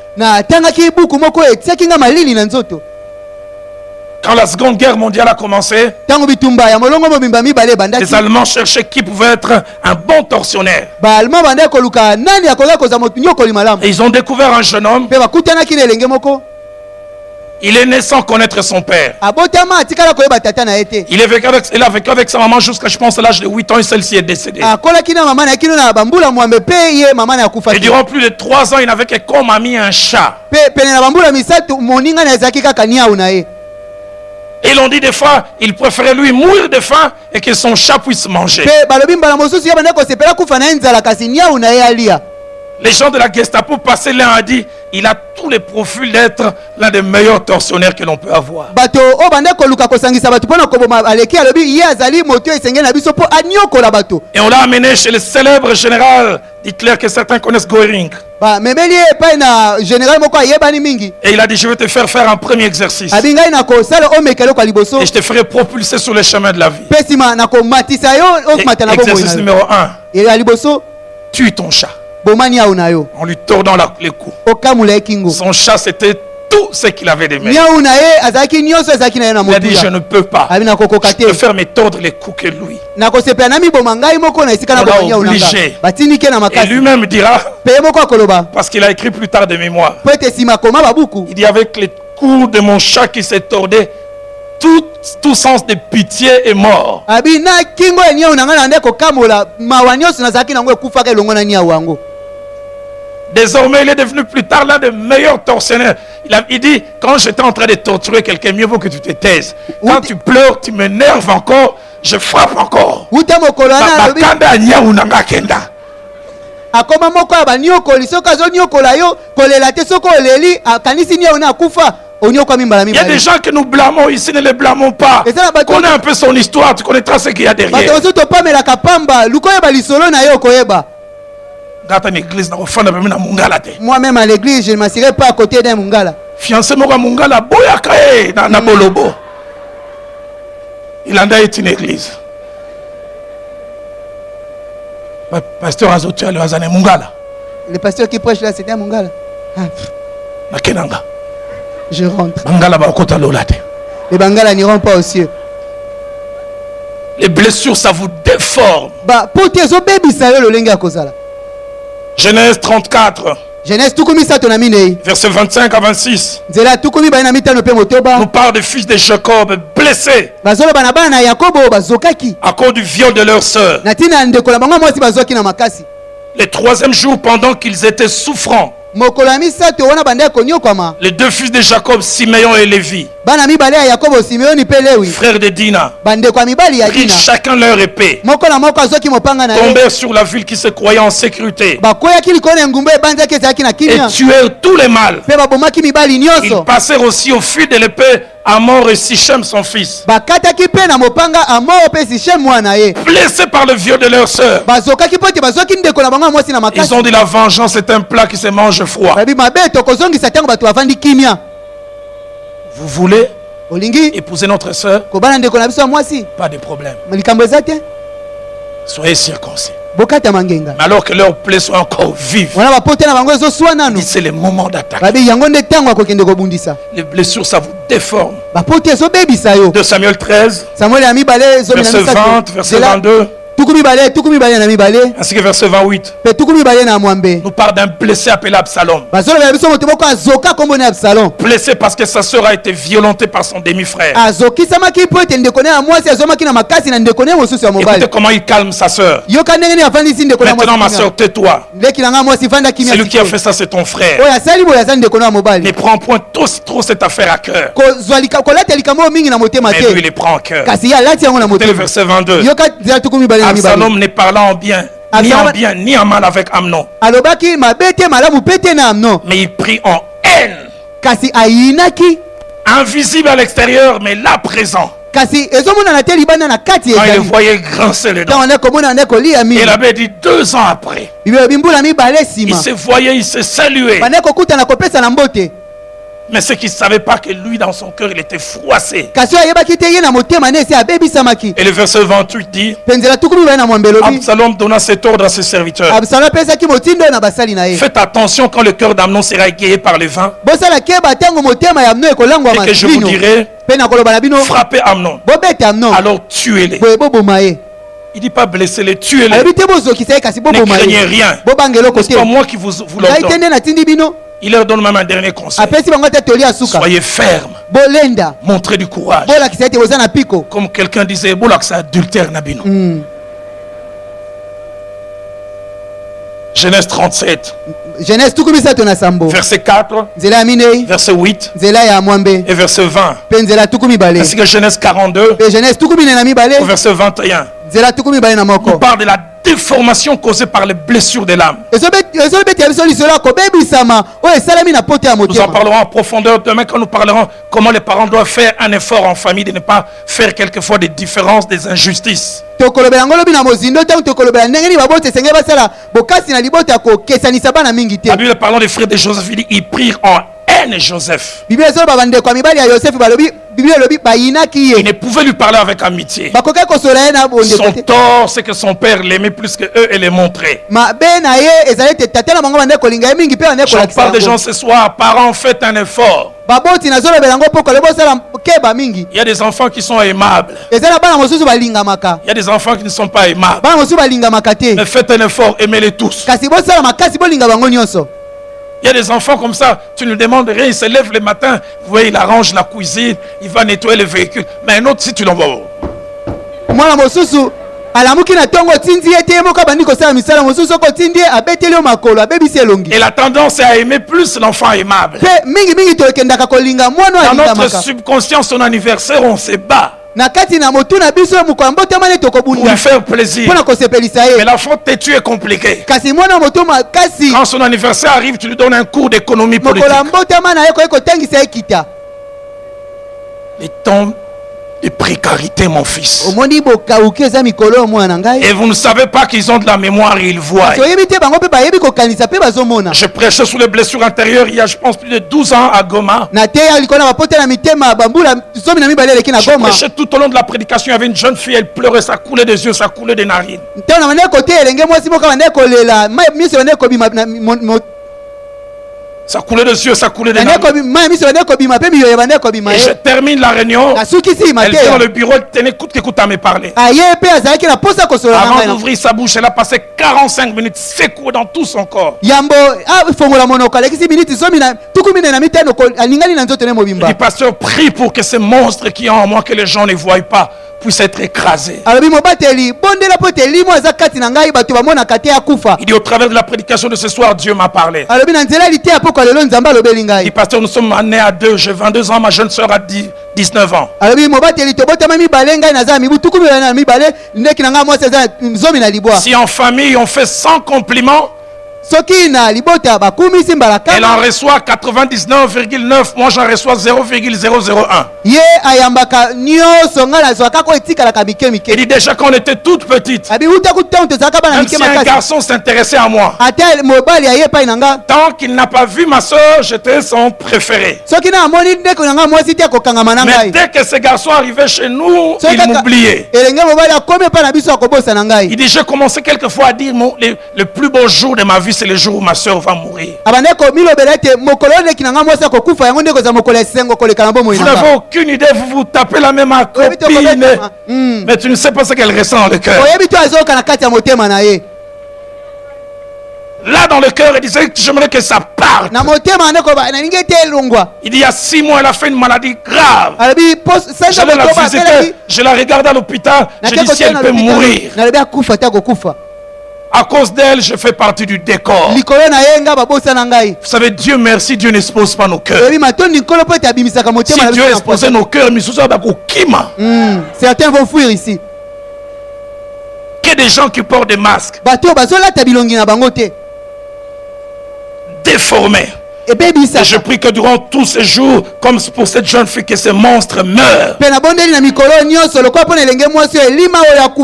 Quand la Seconde Guerre mondiale a commencé, les Allemands cherchaient qui pouvait être un bon tortionnaire. Et ils ont découvert un jeune homme. Il est né sans connaître son père. Il a vécu avec sa maman jusqu'à, je pense, l'âge de 8 ans et celle-ci est décédée. Et durant plus de 3 ans, il n'avait que comme ami un chat. Et l'on dit des fois, il préférait lui mourir de faim et que son chat puisse manger. Les gens de la Gestapo passaient, l'un a dit, il a tous les profils d'être l'un des meilleurs tortionnaires que l'on peut avoir. Bato o banda ko luka ko sangisa bato pona ko boma aleki alobi ye azali moto esengeli na biso po anyoko la bato. Et on l'a amené chez le célèbre général d'Hitler que certains connaissent, Göring. Ba memeli pa na général moko ayebani mingi. Et il a dit, je vais te faire un premier exercice. Abingai na ko sala o mekelo kwa liboso. Et je te ferai propulser sur les chemins de la vie. Pesima na ko matisa yo o matana bomo. Exercice numéro 1. Et à liboso Tue ton chat. bomani auna yo. En lui tordant les coups. Okamula ekingo. Son chat, c'était tout ce qu'il avait de meilleur. Nya una e azaki nyoso azaki na na Il a dit, je motura. ne peux pas. Abina ko Je kokate. préfère me tordre les coups que lui. Na ko sepela na mi bomangai moko na isika na On l'a bomani auna. obligé. Batinike na Et makasi. lui-même dira, Peye moko akoloba. parce qu'il a écrit plus tard de mémoire, Po ete sima koma babuku. il dit, avec les coups de mon chat qui s'est tordé, tout sens de pitié est mort. Abi na kingo enia unanga na ndeko kamola mawanyoso na zaki na ngwe kufa ke longo na nia wango. Désormais, il est devenu plus tard l'un des meilleurs tortionnaires. Il dit, quand j'étais en train de torturer quelqu'un, mieux vaut que tu te taises. Quand tu pleures, tu m'énerves encore, je frappe encore. Uta mokolo na lobi Bakanda nya unanga kenda. akoma moko aba nyokoli soko azo nyokola yo kolela te soko oleli akanisi nia una kufa onyokwa mimbala Il y a des mimbala. gens que nous blâmons ici, ne les blâmons pas. Et ça, la bataille- Connais un peu son histoire, tu connaîtras ce qu'il y a Bato derrière. ozo to pamela kapamba lukoyeba lisolo na yo koyeba. Dans une église, na ofanda na mungala te. Moi-même à l'église, je ne m'assirais pas à côté d'un mungala. Fiancé moka mungala boya kae na bolobo. Il en a été une église. Pasteur Azotia le azane mungala. Le pasteur qui prêche là, c'était un mungala. Ah, Na kenanga. je rentre. Mangala ba okota lolate. Les bangalas n'iront pas aux cieux. Les blessures, ça vous déforme. Bah, pour tes bébés, ça y est, le lenga kozala. Genèse 34, Genèse, tout comme ça, ton ami nei. versets 25 à 26. Zela, tout comme ça, na no pe motoba. Nous parle des fils de Jacob blessés Bazolo bana bana na Yakobo, bazokaki. à cause du viol de leur sœur. Natina ndeko la bango mwasi bazoki na makasi. Le troisième jour, pendant qu'ils étaient souffrants, Mokolo misa to wana bande ko nyokwama. les deux fils de Jacob, Siméon et Lévi, Bana mibale ya Yakobo, Simeoni pe Lewi. frères de Dina, Bande kwa mibali ya prirent Dina. chacun leur épée, Moko na moko azoki mopanga na ye. tombèrent sur la ville qui se croyait en sécurité Bakoya kili kone ngumbe banja ke zaki na et kimia. tuèrent tous les mâles. Pe babomaki mibali Ils nyonso. passèrent aussi au fil de l'épée à mort et Sichem son fils, Bakataki pe na mopanga amoro pe Sichem mwana ye. blessés par le viol de leur sœur. Bazokaki pote bazoki ndeko na bango mwasi na Ils makasi. ont dit la vengeance est un plat qui se mange froid. Babi mabe tokozongisa tango bato bavandi kimia. Vous voulez Olingi épouser notre sœur? kobana ndeko na biso ya mwasi. Pas de problème. Likambo eza te. Soyez circoncis. Bokata mangenga. Mais alors que leurs plaies sont encore vives, Wana bapote na bango ezoswa nanu. c'est le moment d'attaque. Babi yango nde tango akokende kobundisa. Les blessures, ça vous déforme. Bapote ezobebisa yo. 2 Samuel 13, Samuel ya mibale zomi na verset misato. 20, verset Zela, 22, tuku mibale na mibale. ainsi que verset 28, Pe tuku mibale na mwambe. nous parle d'un blessé appelé Absalom. Bazolobela biso moto moko azoka kombo na Absalom. Blessé parce que sa sœur a été violentée par son demi-frère. Azokisamaki po ete ndeko na ya mwasi azomaki na makasi na ndeko na ye mosusu ya Écoutez mobali. comment il calme sa sœur. Yoka ndenge nini afandisi ndeko na Maintenant, ma mwasi. sœur, tais-toi. Leki na nga mwasi vanda kimia. Celui qui a fait ça, c'est ton frère. Oya sali boya za ndeko na ya Ne mobali. prends point trop cette affaire à cœur. Kozwalika kolata likambo mingi na motema Mais lui, il te. les prend à cœur. Kasi ya lati yango na Écoutez le motema. verset 22. Yoka zela tuku mibale na mibale. Absalom ne parlant en bien, ni en bien, ni en mal avec Amnon. Alobaki mabe te malamu pe te na Amnon. Mais il prit en haine, Kasi ayinaki. invisible à l'extérieur, mais là présent. Kasi ezomona na te libanda na kati Quand il le ezali. voyait grincer les dents. Tango ndeko mona ndeko lia Et mingi. il avait dit 2 ans après. Bimbula mibale Il sima. se voyait, il se saluait. Bande kokuta na kopesa na mbote. Mais ce qu'il ne savait pas que lui, dans son cœur, il était froissé. Kasi ayebaki te ye na motema ne se abebisamaki. Et le verset 28 dit, Penzela tuku mibale na mwambe lobi. Absalom donna cet ordre à ses serviteurs. Absalom apesaki motindo na basali na ye. Faites attention quand le cœur d'Amnon sera égayé par le vin. Bosala keba tango motema ya Amnon ekolangwa Et que je vous masino. dirai, Pe na koloba na bino. frappez Amnon. Bobete Amnon. Alors tuez-les. Boye boboma ye. Il ne dit pas blessez-les, tuez-les. Alobi te bozokisa ye kasi Ne boboma craignez ye. rien. Bobangelo C'est kote. pas moi qui vous Ngai l'ordonne. tende na tindi bino. Il leur donne même un dernier conseil. Apesi bango te toli asuka. Soyez fermes. Bolenda. Montrez du courage. Bolakisa ete boza na piko. Comme quelqu'un disait, Bolak, c'est adultère Nabino. Genèse 37, Genèse tuku misato na sambo. verset 4, Nzela ya minei. verset 8 Nzela ya mwambe. et verset 20. Pe nzela tuku mibale. Ainsi que Genèse 42, Pe Genèse tuku mine na mibale. au verset 21. Nzela tuku mibale na On moko. parle de la déformation causée par les blessures de l'âme. Nous en parlerons en profondeur demain quand nous parlerons comment les parents doivent faire un effort en famille de ne pas faire quelquefois des différences, des injustices. La Bible parlant des frères de Joseph, il dit ils prirent en haine Joseph. Il ne pouvait lui parler avec amitié. Son tort, c'est que son père l'aimait plus que eux et les montrait. J'en parle des gens ce soir, parents, faites un effort. Il y a des enfants qui sont aimables. Il y a des enfants qui ne sont pas aimables. Mais faites un effort, aimez-les tous. Il y a des enfants comme ça, tu ne demandes rien, il se lève le matin, vous voyez, il arrange la cuisine, il va nettoyer le véhicule. Mais un autre, si tu l'envoies. Et la tendance est à aimer plus l'enfant aimable. Dans notre subconscient, son anniversaire, on se bat pour lui faire plaisir. Mais l'enfant têtu est compliqué. Quand son anniversaire arrive, tu lui donnes un cours d'économie politique. Les temps de précarité, mon fils. Et vous ne savez pas qu'ils ont de la mémoire et ils voient. Je prêchais sur les blessures intérieures il y a, je pense, plus de 12 ans à Goma. Je prêchais tout au long de la prédication. Il y avait une jeune fille, elle pleurait, ça coulait des yeux, ça coulait des narines. Ça coulait des yeux, ça coulait des narines. Et je termine la réunion. Elle vient dans le bureau, elle tenait coûte que coûte à me parler. Avant d'ouvrir sa bouche, elle a passé 45 minutes secouée dans tout son corps. Il dit, pasteur, prie pour que ces monstres qui ont en moi, que les gens ne voient pas, puissent être écrasés. Il dit, au travers de la prédication de ce soir, Dieu m'a parlé. Il dit, pasteur, nous sommes nés à deux, j'ai 22 ans, ma jeune soeur a 19 ans. Si en famille on fait 100 compliments, elle en reçoit 99,9. Moi j'en reçois 0,001. Il dit déjà quand on était toute petite, même si un garçon s'intéressait à moi, tant qu'il n'a pas vu ma soeur, j'étais son préféré. Mais dès que ce garçon arrivait chez nous, il m'oubliait. Il dit j'ai commencé quelquefois à dire le plus beau jour de ma vie, c'est le jour où ma soeur va mourir. Vous n'avez aucune idée, vous vous tapez la même copine, mais tu ne sais pas ce qu'elle ressent dans le cœur. Là dans le cœur, il disait j'aimerais que ça parte. Il dit il y a 6 mois, elle a fait une maladie grave. J'allais la visiter, je la regarde à l'hôpital, je dis si elle peut mourir. À cause d'elle, je fais partie du décor. Vous savez, Dieu merci, Dieu n'expose pas nos cœurs. Si Dieu exposait nos cœurs, certains vont fuir ici. Que des gens qui portent des masques déformés. Et je prie que durant tous ces jours, comme pour cette jeune fille, que ces monstres meurent.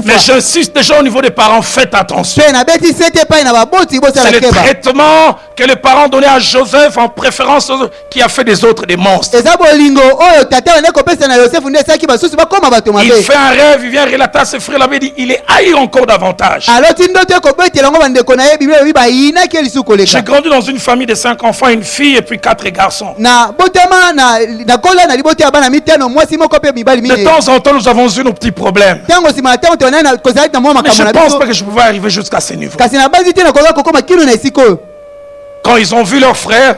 Mais j'insiste déjà au niveau des parents, faites attention. C'est le traitement que les parents donnaient à Joseph en préférence qui a fait des autres des monstres. Il fait un rêve, il vient relater à ses frères, il dit il est haï encore davantage. J'ai grandi dans une famille de 5 enfants, une fille et puis 4 garçons. De temps en temps, nous avons eu nos petits problèmes. Mais je ne pense pas que je pouvais arriver jusqu'à ce niveau. Quand ils ont vu leur frère,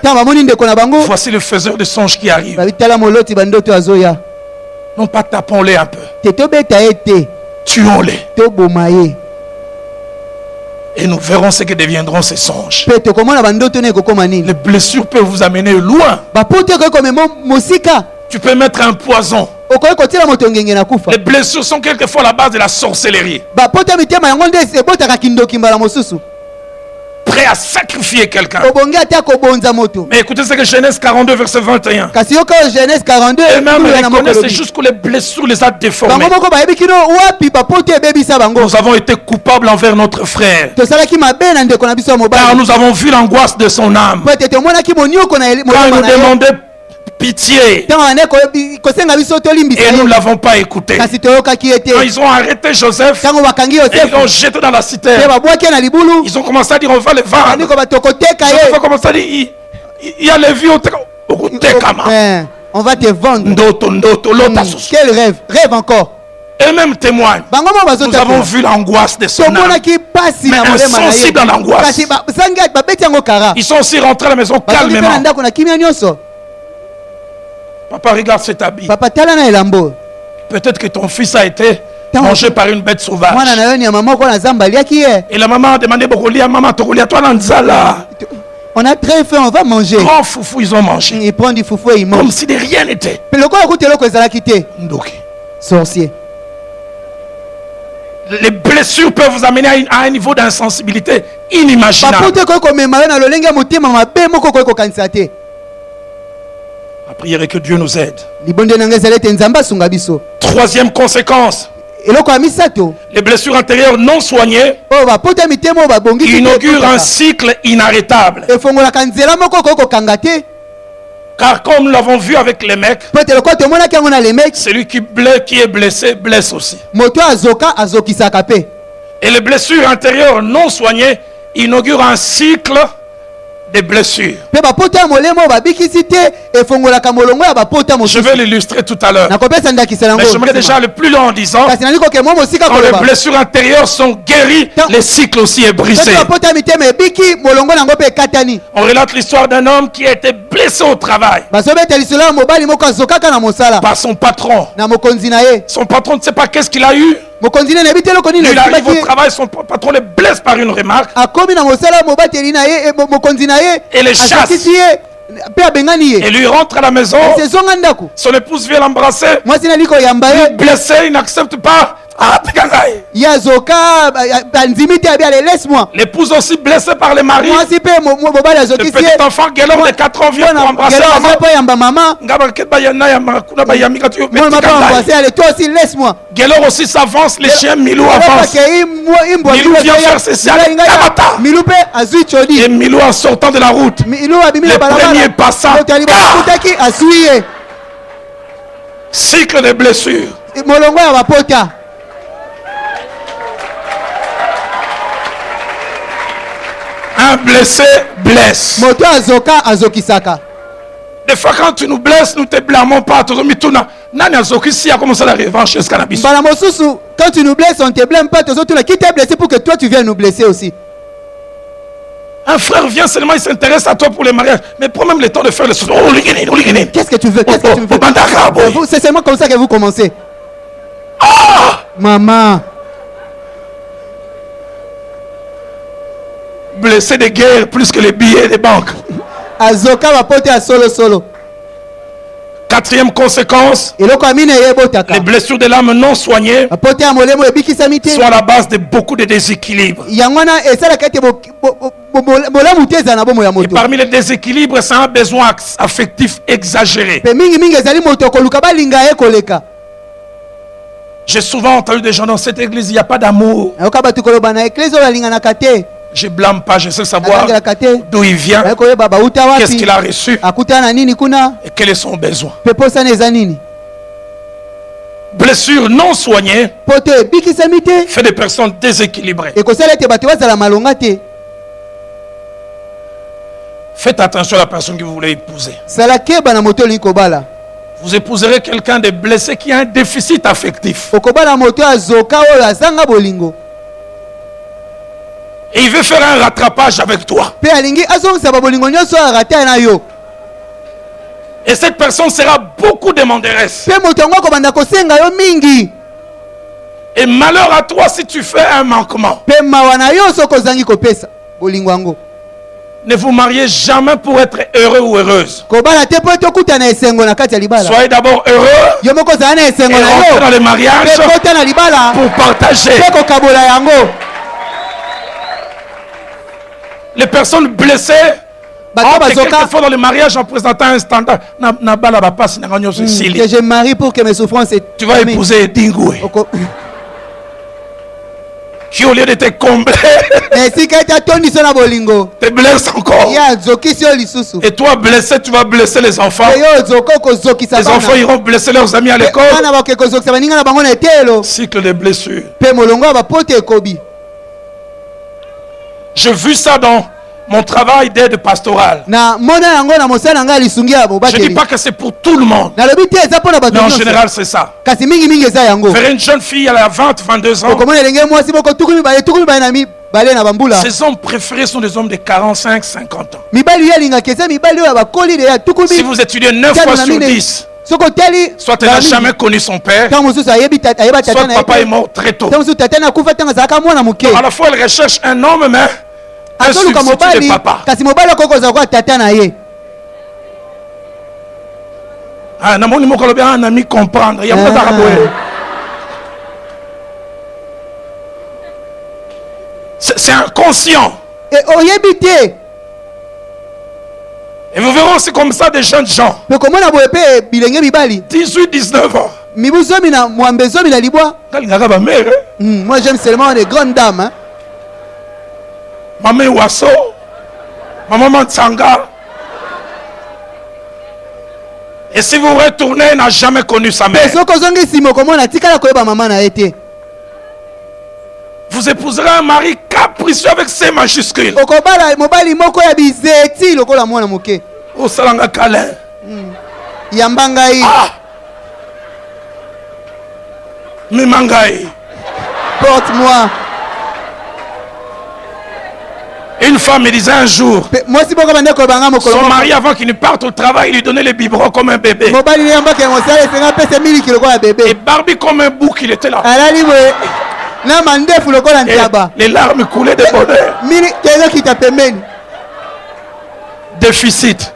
voici le faiseur de songes qui arrive. Non pas tapons-les un peu. Tuons-les. Et nous verrons ce que deviendront ces songes. Les blessures peuvent vous amener loin. Tu peux mettre un poison. okoki kotiela moto ngenge na kufa. Les blessures sont quelquefois la base de la sorcellerie. Bapota mitema yango nde ebotaka kindoki mbala mosusu. Prêt à sacrifier quelqu'un. Obongi ata kobonza moto. Mais écoutez ce que Genèse 42 verset 21. Kasi yoka Genèse 42 Et même reconnaissent jusqu'où les blessures les a déformés. bango moko bayebi kino wapi bapota ebebisa bango. Nous avons été coupables envers notre frère. tosalaki mabe na ndeko na biso ya Car mobali. nous avons vu l'angoisse de son âme. po ete tomonaki monioko na Quand il nous demandait pitié. ntango ane kosenga biso tolimbisa Et nous ne ye. l'avons pas écouté. kasi toyokaki ye te. Quand ils ont arrêté Joseph, ntango bakangi et ils yosefu l'ont jeté dans la pe citerne. babwaki ye na libulu Ils ont commencé à dire on va le vendre. andiko batokoteka Joseph a ye. commencé à dire il y a les vieux au Tekama. On va te vendre. Ndoto, lota susu. Quel rêve? Rêve encore. Eux-mêmes témoignent. bango mo Nous bazotaka. avons vu l'angoisse de son âme. tomonaki pasi na Mais molema na ye. insensible à l'angoisse. kasi bazangi babeti yango kara. Ils sont aussi rentrés à la maison bazongi mpe na calmement. ndako na kimia nyonso. Papa, regarde cet habit. papa tala na elambo. Peut-être que ton fils a été mangé par une bête sauvage. mwana na yo nyama moko na zamba aliaki ye. Et la maman a demandé Bokolia, maman, Tokolia, toi, Nanzala. On a très faim, on va manger. Grand foufou, ils ont mangé. Il prend du foufou et il Comme mange. si de rien n'était. Mais le corps écoute l'eau que ça l'a quitté. Ndoki. Sorcier. Les blessures peuvent vous amener à un niveau d'insensibilité inimaginable. Papote ko ko mema na lolenga motema mabe moko ko kanisa te. La prière est que Dieu nous aide. Libonde na ngezele te nzamba sunga biso. Troisième conséquence, Eloko ya misato. les blessures antérieures non soignées Oh bapote mitemo ba bongi. inaugurent un cycle inarrêtable. Efongola kanzela moko ko kangate. Car comme nous l'avons vu avec les mecs, Peut-être le côté mona ki ngona les mecs. celui qui est blessé blesse aussi. Moto azoka azokisaka pe. Et les blessures antérieures non soignées inaugurent un cycle de blessures. Pe bapota molemo babikisi te efongola ka molongo ya bapota Je mosusu. vais l'illustrer tout à l'heure. Na kopesa ndakisa nango. Mais j'aimerais déjà aller plus loin en disant, Kasi nani ko ke mo mosika quand les koloba. blessures antérieures sont guéries, le cycle aussi est brisé. Soki bapota mitema ebiki molongo nango pe katani. On relate l'histoire d'un homme qui a été blessé au travail Bazobeta lisolo ya mobali moko azokaka na mosala par son patron. na mokonzi na ye. Son patron ne sait pas qu'est-ce qu'il a eu. Mokonzi na yebi te eloko nini Il arrive au esimaki. travail, son patron le blesse par une remarque Akomi na mosala mobateli na ye mokonzi na ye. et les chasse. Azokisi ye pe abengani Et ye. lui rentre à la maison, Sezonga ndako. son épouse vient l'embrasser. Mwasi nali koyamba Il est ye. blessé, il n'accepte pas. Ah, Tekangai. Ye azoka banzimi te abi ale laisse-moi. L'épouse aussi blessée par le mari. Mwasi pe mobali Le azokisi petit ye. enfant Guélor de 4 ans vient pour embrasser Gelo maman. azo po yamba mama. Ngaba keba yana ya makuna ba yamika tu Moi m'a pas embrassé allez toi aussi laisse-moi. Guélor aussi s'avance, les chiens Milou avancent. Milou vient faire ceci, allez, Tabata. Milou pe azui chodi. Et Milou en sortant de la route, Milou abimi les na balabala. premiers passants. Kutaki azui ye. Cycle de blessures. Molongo ya bapota. Un blessé blesse. Moto azoka azokisaka. Des fois, quand tu nous blesses, nous ne te blâmons pas. Nani azoki si a commencé la revanche jusqu'à la biso. Bala mosusu, quand tu nous blesses, on te blâme pas. Qui t'a blessé pour que toi tu viennes nous blesser aussi. Un frère vient seulement, il s'intéresse à toi pour le mariage. Mais prends même le temps de faire le choses. Oh, ligné. Qu'est-ce que tu veux? Qu'est-ce que tu veux? C'est seulement comme ça que vous commencez. Ah! Maman. Blessé de guerre plus que les billets des banques. Azoka bapote a solo. Quatrième conséquence, Eloko amine yebotaka. les blessures de l'âme non soignées Bapote a molemo ebikisami te. sont à la base de beaucoup de déséquilibres. Yangwana esalaka te bolamu te eza na bomo ya Et moto. parmi les déséquilibres, c'est un besoin affectif exagéré. Pe mingi ezali moto koluka balinga ye koleka. J'ai souvent entendu des gens dans cette église, il n'y a pas d'amour. Ayoka batu koloba na eklese balinganaka te. Je ne blâme pas, je sais savoir Alangelaka te. d'où il vient, Bakoyeba bauta wapi. qu'est-ce qu'il a reçu Akutana na nini kuna? et quel est son besoin. Pe posana eza nini? Blessure non soignée Poto ebikisami te. fait des personnes déséquilibrées. Ekosala ete bato bazala malonga te. Faites attention à la personne que vous voulez épouser. Sala keba na moto olingi kobala. Vous épouserez quelqu'un de blessé qui a un déficit affectif. Okobala moto azoka oyo azanga bolingo. Et il veut faire un rattrapage avec toi. Pe alingi azongisa ba bolingo nyonso arata na yo. Et cette personne sera beaucoup demanderesse. Pe moto yango kobanda kosenga yo mingi. Et malheur à toi si tu fais un manquement. Pe mawa na yo soko zangi kopesa bolingo yango. Ne vous mariez jamais pour être heureux ou heureuse. Soyez d'abord heureux et rentrez dans le mariage pour partager. Les personnes blessées entrent quelquefois dans le mariage en présentant un standard. Que je marie pour que mes souffrances... Tu vas épouser Dingoué. Qui au lieu de te combler, te blesse encore. Et toi blessé, tu vas blesser les enfants. Les enfants iront blesser leurs amis à l'école. Cycle de blessures. J'ai vu ça dans mon travail d'aide pastorale. Je ne dis pas que c'est pour tout le monde. Mais en général, c'est ça. Faire une jeune fille, elle a 20, 22 ans. Ses hommes préférés sont des hommes de 45, 50 ans. Si vous étudiez 9 fois sur 10, soit elle n'a jamais connu son père, soit papa est mort très tôt. À la fois, elle recherche un homme, mais un substitut de papa. Un ami comprendre. C'est inconscient. Et vous verrez aussi comme ça des jeunes gens. 18, 19 ans. Moi j'aime seulement les grandes dames. Hein? Maman Wasso, Maman Mansanga. Et si vous retournez, elle n'a jamais connu sa mère. Vous épouserez un mari capricieux avec C majuscules. Au salanga câlin. Ah. Mimangai. Porte-moi. Une femme me disait un jour, son mari avant qu'il ne parte au travail, il lui donnait les biberons comme un bébé. Et Barbie comme un bouc, il était là. Et les larmes coulaient de bonheur. Déficit.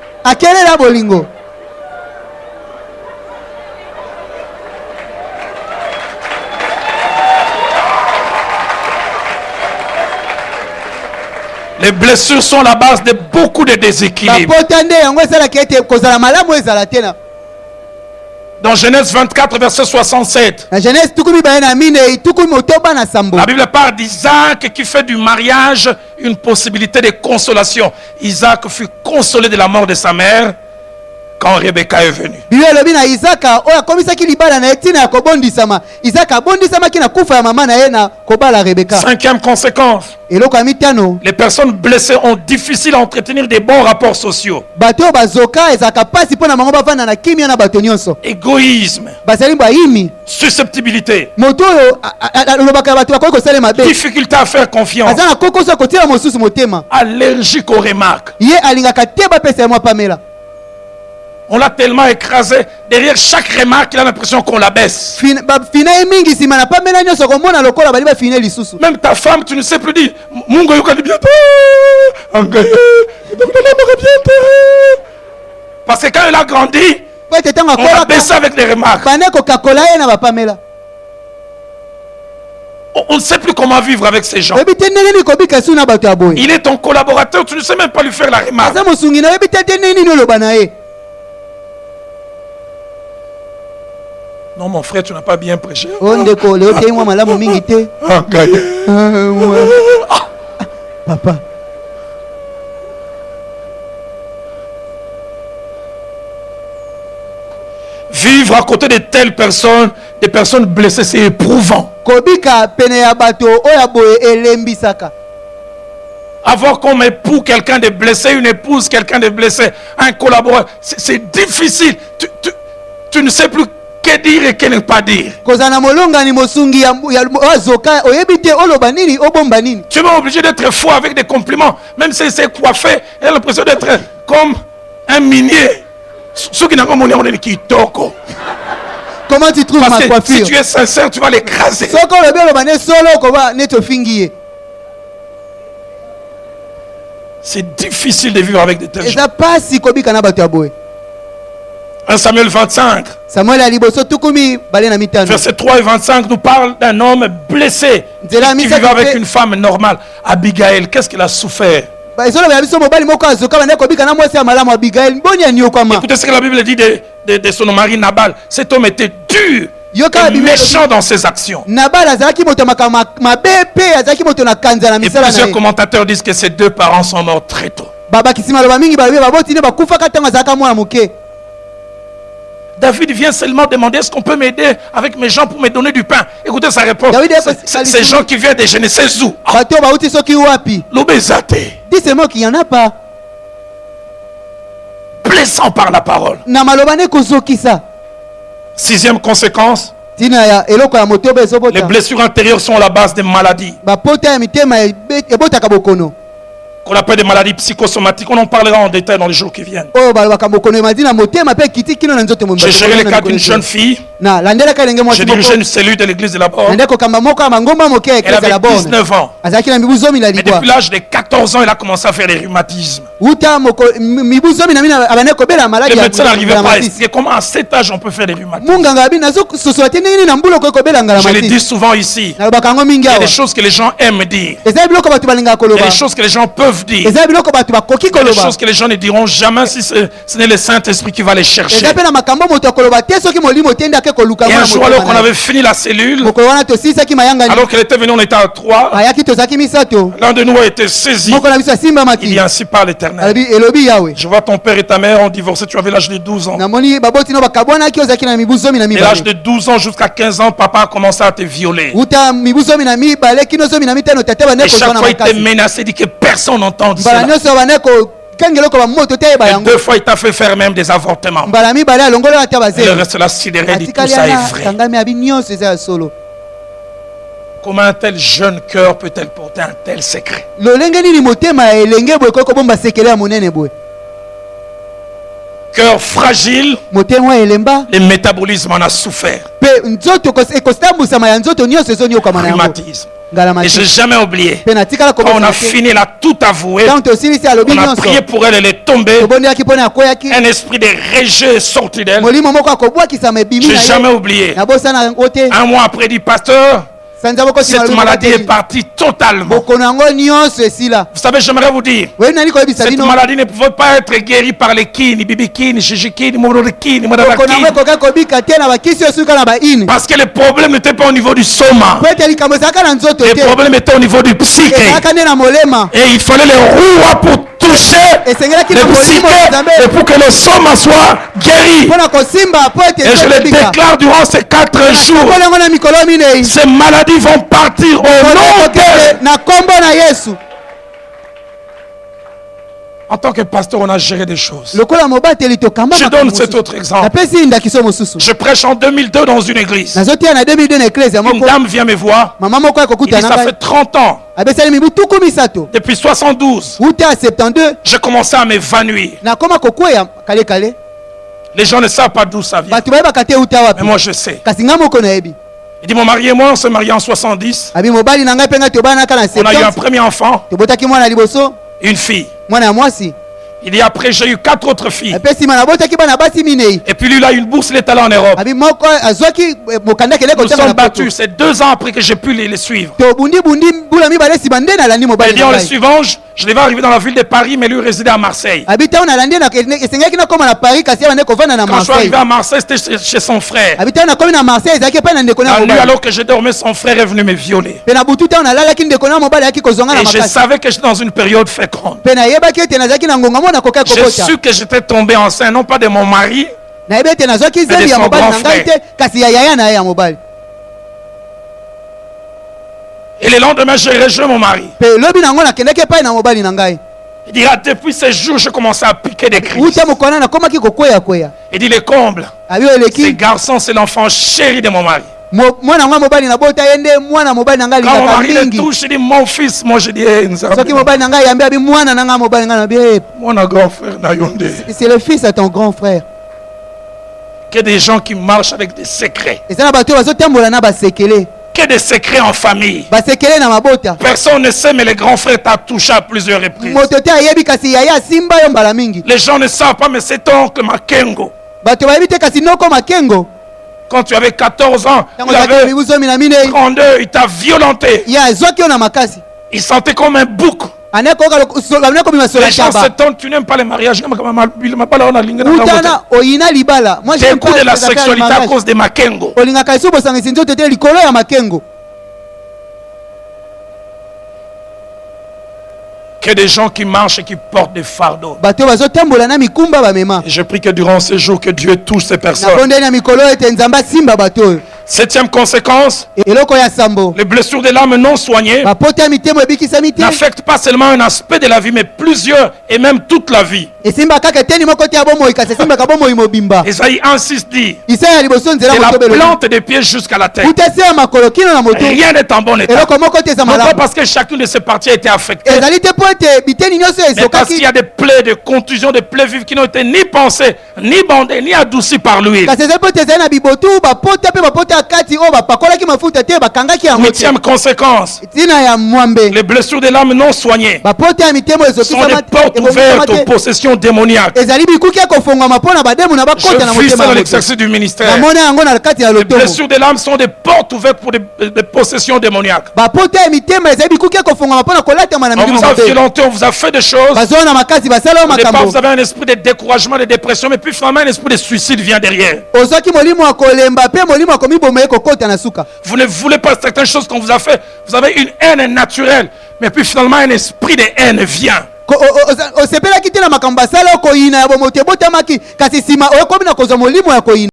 Les blessures sont la base de beaucoup de déséquilibres. Dans Genèse 24, verset 67, la Bible parle d'Isaac qui fait du mariage une possibilité de consolation. Isaac fut consolé de la mort de sa mère quand Rebecca est venue. Cinquième conséquence, les personnes blessées ont difficile à entretenir des bons rapports sociaux. Égoïsme, susceptibilité, difficulté à faire confiance, allergique aux remarques. On l'a tellement écrasé. Derrière chaque remarque, il a l'impression qu'on la baisse. Même ta femme, tu ne sais plus dire Mungo yuka di bientôt. Parce que quand elle a grandi, on l'a baissé avec des remarques. On ne sait plus comment vivre avec ces gens. Il est ton collaborateur, tu ne sais même pas lui faire la remarque. Non, mon frère, tu n'as pas bien prêché. Papa. Vivre à côté de telles personnes, des personnes blessées, c'est éprouvant. Avoir comme époux quelqu'un de blessé, une épouse quelqu'un de blessé, un collaborateur, c'est difficile. Tu ne sais plus que dire et que ne pas dire. Tu es obligé d'être fou avec des compliments. Même si c'est coiffé, elle a l'impression d'être comme un minier. Ceux qui n'ont pas mon on est qui toko. Comment tu trouves ma coiffure? Si tu es sincère, tu vas l'écraser. C'est difficile de vivre avec de tels gens. eza pasi kobika na bato ya boye. 1 Samuel 25, Samuel ya liboso tukumi bale na mitano. versets 3 et 25 nous parle d'un homme blessé qui vivait avec une femme normale. Abigail, qu'est-ce qu'elle a souffert? Ezolo ya biso mobali moko azoka bana kobika na mwasi ya malamu Abigail mboni ya niokama. Écoutez ce que la Bible dit de son mari Nabal. Cet homme était dur et méchant dans ses actions. Nabal azalaki moto makama mabepe azalaki moto na kanza na Et misala na. plusieurs commentateurs disent que ses deux parents sont morts très tôt. Baba kisima loba mingi balobi baboti ne bakufa katanga azalaka mwana moke. David vient seulement demander est-ce qu'on peut m'aider avec mes gens pour me donner du pain. Écoutez sa réponse. Ces gens qui viennent déjeuner, c'est où? Bato bauti soki wapi? L'obésate. Dis seulement qu'il y en a pas. Blessant par la parole. Na malobane kozokisa. Sixième conséquence. Tina ya eloko ya moto bezo bota. Les blessures intérieures sont la base des maladies. Ba pota ya mitema ebota kabokono. Qu'on appelle des maladies psychosomatiques. On en parlera en détail dans les jours qui viennent. J'ai géré le cas d'une jeune fille. J'ai dirigé une cellule de l'église de la Borne. Elle avait 19 ans. Mais depuis l'âge de 14 ans, elle a commencé à faire des rhumatismes. Les médecins n'arrivaient pas à expliquer comment à cet âge on peut faire des rhumatismes. Je le dis souvent ici. Il y a des choses que les gens aiment dire. Il y a des choses que les gens peuvent dire. Il y a des choses que les gens ne diront jamais si ce n'est le Saint-Esprit qui va les chercher. Et un jour, alors qu'on avait fini la cellule, alors qu'elle était venue, on était à 3. L'un de nous a été saisi. Il dit ainsi par l'Éternel. Je vois ton père et ta mère ont divorcé, tu avais l'âge de 12 ans. Et l'âge de 12 ans jusqu'à 15 ans, papa a commencé à te violer. Et chaque fois, il te menaçait, il dit que personne n'entend cela. Et 2 fois, il t'a fait faire même des avortements. Et le reste de la sidérée dit tout ça est vrai. Comment un tel jeune cœur peut-elle porter un tel secret? Cœur fragile, le métabolisme en a souffert. Rhumatisme. Et je n'ai jamais oublié. Quand on a fini, elle a tout avoué. On a prié pour elle, elle est tombée. Un esprit de rejet est sorti d'elle. Je n'ai jamais oublié. Un mois après, il dit, pasteur, cette maladie est partie totalement. Vous savez, j'aimerais vous dire, cette maladie ne pouvait pas être guérie par les kini, bibikini, shishikini, mourikini, moudadakini. Parce que le problème n'était pas au niveau du soma. Le problème était au niveau du psyché. Et il fallait les roues pour toucher le psyché et pour que le soma soit guéri. Et je le déclare durant ces 4 jours. Ces maladies vont partir au nom d'elle. En tant que pasteur, on a géré des choses. Je donne cet autre exemple. Je prêche en 2002 dans une église. Une dame vient me voir. Il dit, ça fait 30 ans. Depuis 72, j'ai commencé à m'évanouir. Les gens ne savent pas d'où ça vient. Mais moi, je sais. Il dit, mon mari et moi, on s'est mariés en 70. On a eu un premier enfant, une fille. Il dit, après, j'ai eu 4 autres filles. Et puis lui, il a une bourse, il est allé en Europe. Nous sommes battus. C'est 2 ans après que j'ai pu les suivre. Et dit, en le suivant, je devais arriver dans la ville de Paris, mais lui résidait à Marseille. Quand je suis arrivé à Marseille, c'était chez son frère. La nuit, alors que je dormais, son frère est venu me violer. Et je savais que j'étais dans une période féconde. J'ai su que j'étais tombé enceinte, non pas de mon mari, mais de son grand frère. Et le lendemain, j'ai rejoint mon mari. Il dira, depuis ce jour, je commençais à piquer des crises. Il dit, le comble, ce garçon, c'est l'enfant chéri de mon mari. Quand mon mari le touche, il dit, mon fils, moi je dis, mon grand frère, c'est le fils de ton grand frère. Que des gens qui marchent avec des secrets. Que des secrets en famille. basekele na mabota Personne ne sait, mais les grands frères t'ont touché à plusieurs reprises. moto te ayebi kasi yaya asimba yo mbala mingi Les gens ne savent pas, mais c'est ton oncle Makengo. bato bayebi te kasi noko makengo Quand tu avais 14 ans, ntango il ozalaki avait mibu zomi na minei 32, il t'a violenté. ye azwaki yo na makasi Il sentait comme un bouc. ane komima sola Les gens taba s'étonnent, tu n'aimes pas les mariages. utana oyina libala moi j'aime pas Dégoût de les la affaires de sexualité à mariage. cause de Makengo. olingaka esi obosangisi nzoto te likolo ya makengo Que des gens qui marchent et qui portent des fardeaux. bato bazotambola na mikumba bamema Et je prie que durant ces jours, que Dieu touche ces personnes. nabondeli na mikolo ete nzambe asimba bato oyo 7e conséquence, eloko ya sambo les blessures de l'âme non soignées bapota ya mitema ebikisami te n'affectent pas seulement un aspect de la vie, mais plusieurs et même toute la vie. esimba kaka eteni moko te ya bomoi kasi esimbaka bomoi mobimba Esaïe 1:6 dit, isaya ya liboso nzela de la moto belobi plante des pieds jusqu'à la tête, kuta se ya makolo kino na moto rien n'est en bon état. eloko moko te eza Non pas malamu parce que chacune de ces parties a été affectée, ezali te mpo ete biteni nyonso mais parce qu'il y ezokaki a des plaies, des contusions, des plaies vives qui n'ont été ni pensées, ni bandées, ni adoucies par l'huile. kasi ezali mpo ete ezali na bibotu bapota mpe bapota ya kati oyo bapakolaki mafuta te bakangaki yango te 8e conséquence, ntina ya mwambe les blessures de l'âme non soignées bapota ya mitema sont des ezokisama portes ouvertes aux possessions démoniaques. ezali bikuki ya kofongwama mpo na bademu na bakota na Je vis ça motema dans ya moto l'exercice du ministère. namona yango na kati ya Les lotomo blessures de l'âme sont des portes ouvertes pour des possessions démoniaques. bapota ya mitema ezali bikuki ya kofongwama mpo na kolatama na On milimo vous a mabe violenté, on vous a fait des choses. bazwa na makasi basala yo Au départ, makambo vous avez un esprit de découragement, de dépression, mais puis finalement, un esprit de suicide vient derrière. ozwaki molimo ya kolemba mpe molimo ya komiboma ye kokota na suka Vous ne voulez pas certaines choses qu'on vous a fait. Vous avez une haine naturelle, mais puis finalement, un esprit de haine vient. osepelaki te na makambo basala yo koyina ya bomoto ebotamaki kasi nsima oyokomi na kozwa molimo ya koyina